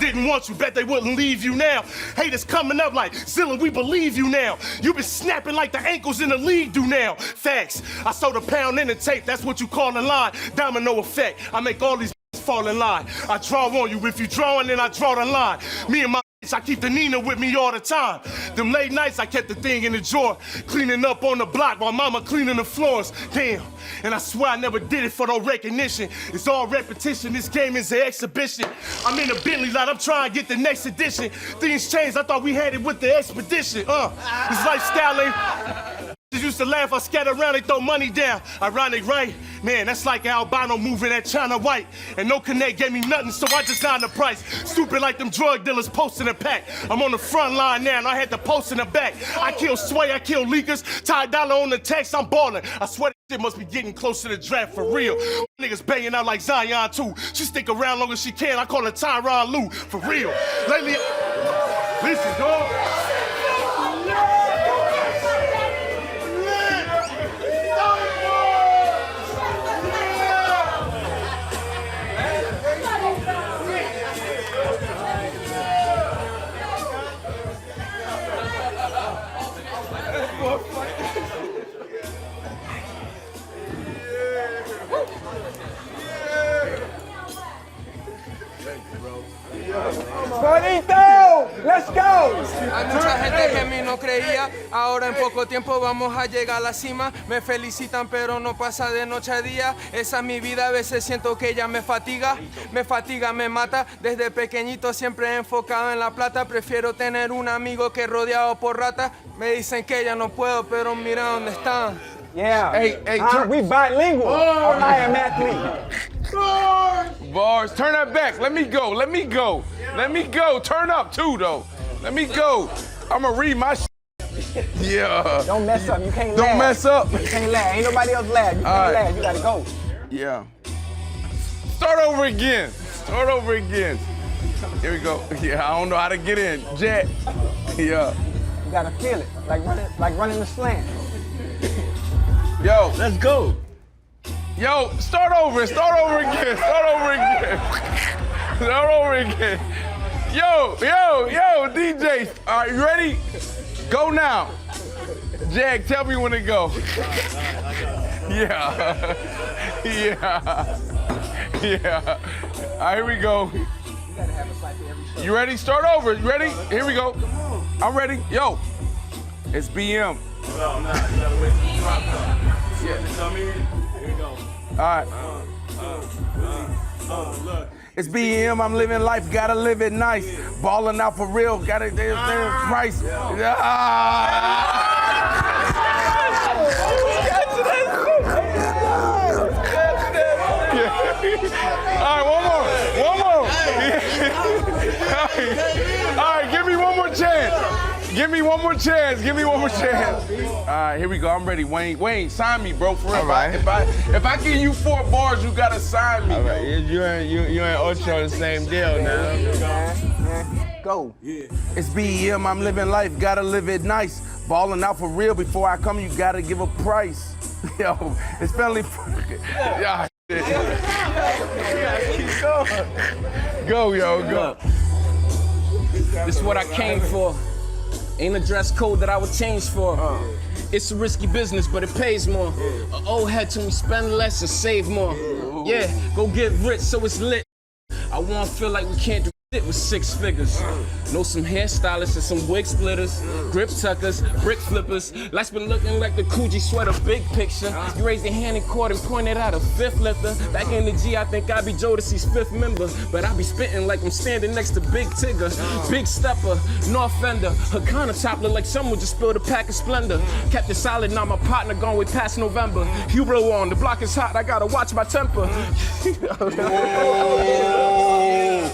Didn't want you, bet they wouldn't leave you now. Haters coming up like, Zilla, we believe you now. You been snapping like the ankles in the league do now. Facts, I sold a pound in the tape, that's what you call a line. Domino effect, I make all these fall in line. I draw on you, if you drawing, then I draw the line. Me and my I keep the Nina with me all the time. Them late nights, I kept the thing in the drawer, cleaning up on the block while mama cleaning the floors. Damn, and I swear I never did it for no recognition. It's all repetition, this game is an exhibition. I'm in a Bentley lot, I'm trying to get the next edition. Things changed, I thought we had it with the expedition. This lifestyle ain't... They used to laugh, I scatter around, they throw money down. Ironic, right? Man, that's like an albino moving at China White. And no connect gave me nothing, so I just signed the price. Stupid like them drug dealers posting a pack. I'm on the front line now, and I had to post in the back. I kill Sway, I kill leakers. Ty Dollar on the text, I'm ballin'. I swear that shit must be getting close to the draft for real. Niggas banging out like Zion too. She stick around long as she can, I call her Tyron Lue, for real. Lately, listen, dog. Gordito, let's go. Hay mucha gente que a mí no creía, ahora en poco tiempo vamos a llegar a la cima. Me felicitan pero no pasa de noche a día. Esa es mi vida, a veces siento que ella me fatiga, me mata. Desde pequeñito siempre enfocado en la plata. Prefiero tener un amigo que rodeado por ratas. Me dicen que ya no puedo, pero mira dónde están. Yeah. Hey, we bilingual. I am athlete. Bars. Turn that back. Let me go. Let me go. Let me go. Turn up too, though. Let me go. I'm gonna read my shit. Yeah. Don't mess up. You can't laugh. Don't mess up. You can't laugh. Ain't nobody else laugh. You can't laugh. You gotta go. Yeah. Start over again. Start over again. Here we go. Yeah, I don't know how to get in. Jet. Yeah. You gotta feel it. Like running the slant. Yo. Let's go. Yo, start over again. Start over again. Start over again. Yo, DJ. All right, you ready? Go now. Jag, tell me when to go. Yeah. All right, here we go. You ready? Start over. You ready? Here we go. I'm ready. Yo, it's BM. All right. It's BM, I'm living life, gotta live it nice. Balling out for real, gotta there's price. All right, one more. All right, give me one more chance. Give me one more chance. All right, here we go. I'm ready. Wayne, sign me, bro. For real. All right. If I give you 4 bars, you gotta sign me. All right. You and Ocho the same deal now. Go. Yeah. It's BM. I'm living life. Gotta live it nice. Balling out for real. Before I come, you gotta give a price. Yo, it's family. Yeah. Go, yo, go. This is what I came for. Ain't a dress code that I would change for. It's a risky business, but it pays more. An old head told me spend less and save more. Yeah, go get rich so it's lit. I wanna feel like we can't do shit with 6 figures. Know some hairstylists and some wig splitters, grip tuckers, brick flippers. Life's been looking like the Coogee sweater, big picture. You raise your hand in court and pointed out a 5th lifter. Back in the G, I think I be Jodeci's 5th member. But I be spitting like I'm standing next to Big Tigger. Big stepper, no offender. Her kind of top look like someone just spilled a pack of Splendor. Kept it solid, now my partner gone way past November. Hubro on, the block is hot, I gotta watch my temper.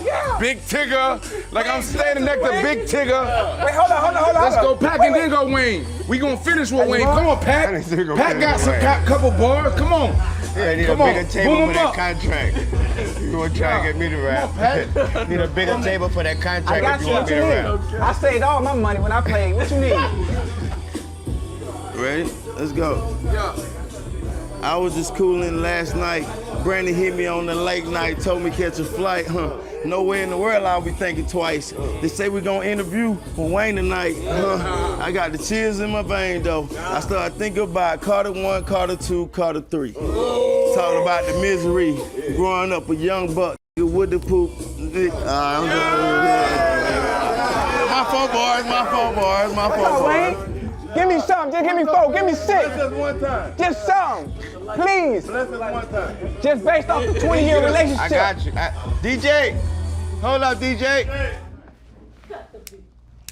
Yeah. Big Tigger. Like I'm standing next to Big Tigger. Wait, hold on. Let's go Pac and then go Wayne. We gonna finish with Wayne. Come on, Pac. Pac got some couple bars. Come on. Yeah, need Come a on. bigger table Boom for him that up. contract. You gonna try and get me to rap? Need a bigger table for that I contract got if you. you want What me you to need? rap. I saved all my money when I played. What you need? Ready? Let's go. I was just cooling last night. Brandon hit me on the late night, told me catch a flight. Nowhere in the world I'll be thinking twice. They say we gonna interview with Wayne tonight. I got the chills in my vein though. I started thinking about Carter 1, Carter 2, Carter 3. Talking about the misery, growing up a young buck with the poop. My fault bars. Wayne, give me some. Just give me 4. Give me 6. Just one time. Just some. Please. Bless us one time. Just based off the 20-year relationship. I got you. DJ, hold up, DJ.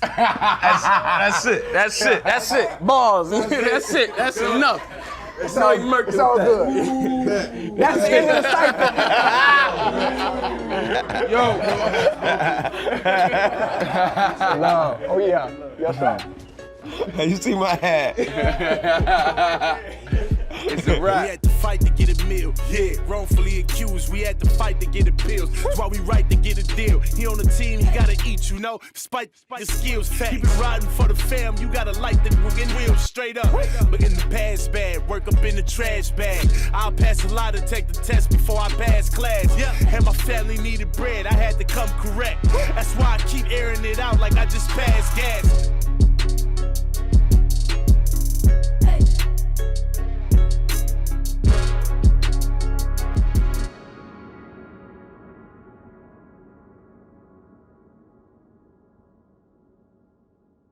That's it. Balls. That's it. That's enough. It's all good. That's the end of the cycle. Yo. No. Oh yeah. Yes sir. You see my hat? It's a We wrap. had to fight to get a meal. Yeah, wrongfully accused. We had to fight to get appeals. That's why we right to get a deal. He on the team, he gotta eat, you know. Despite the skills, keep it riding for the fam. You gotta light the wheels straight up. But in the past bad, work up in the trash bag. I'll pass a lie to take the test before I pass class. And my family needed bread, I had to come correct. That's why I keep airing it out like I just passed gas.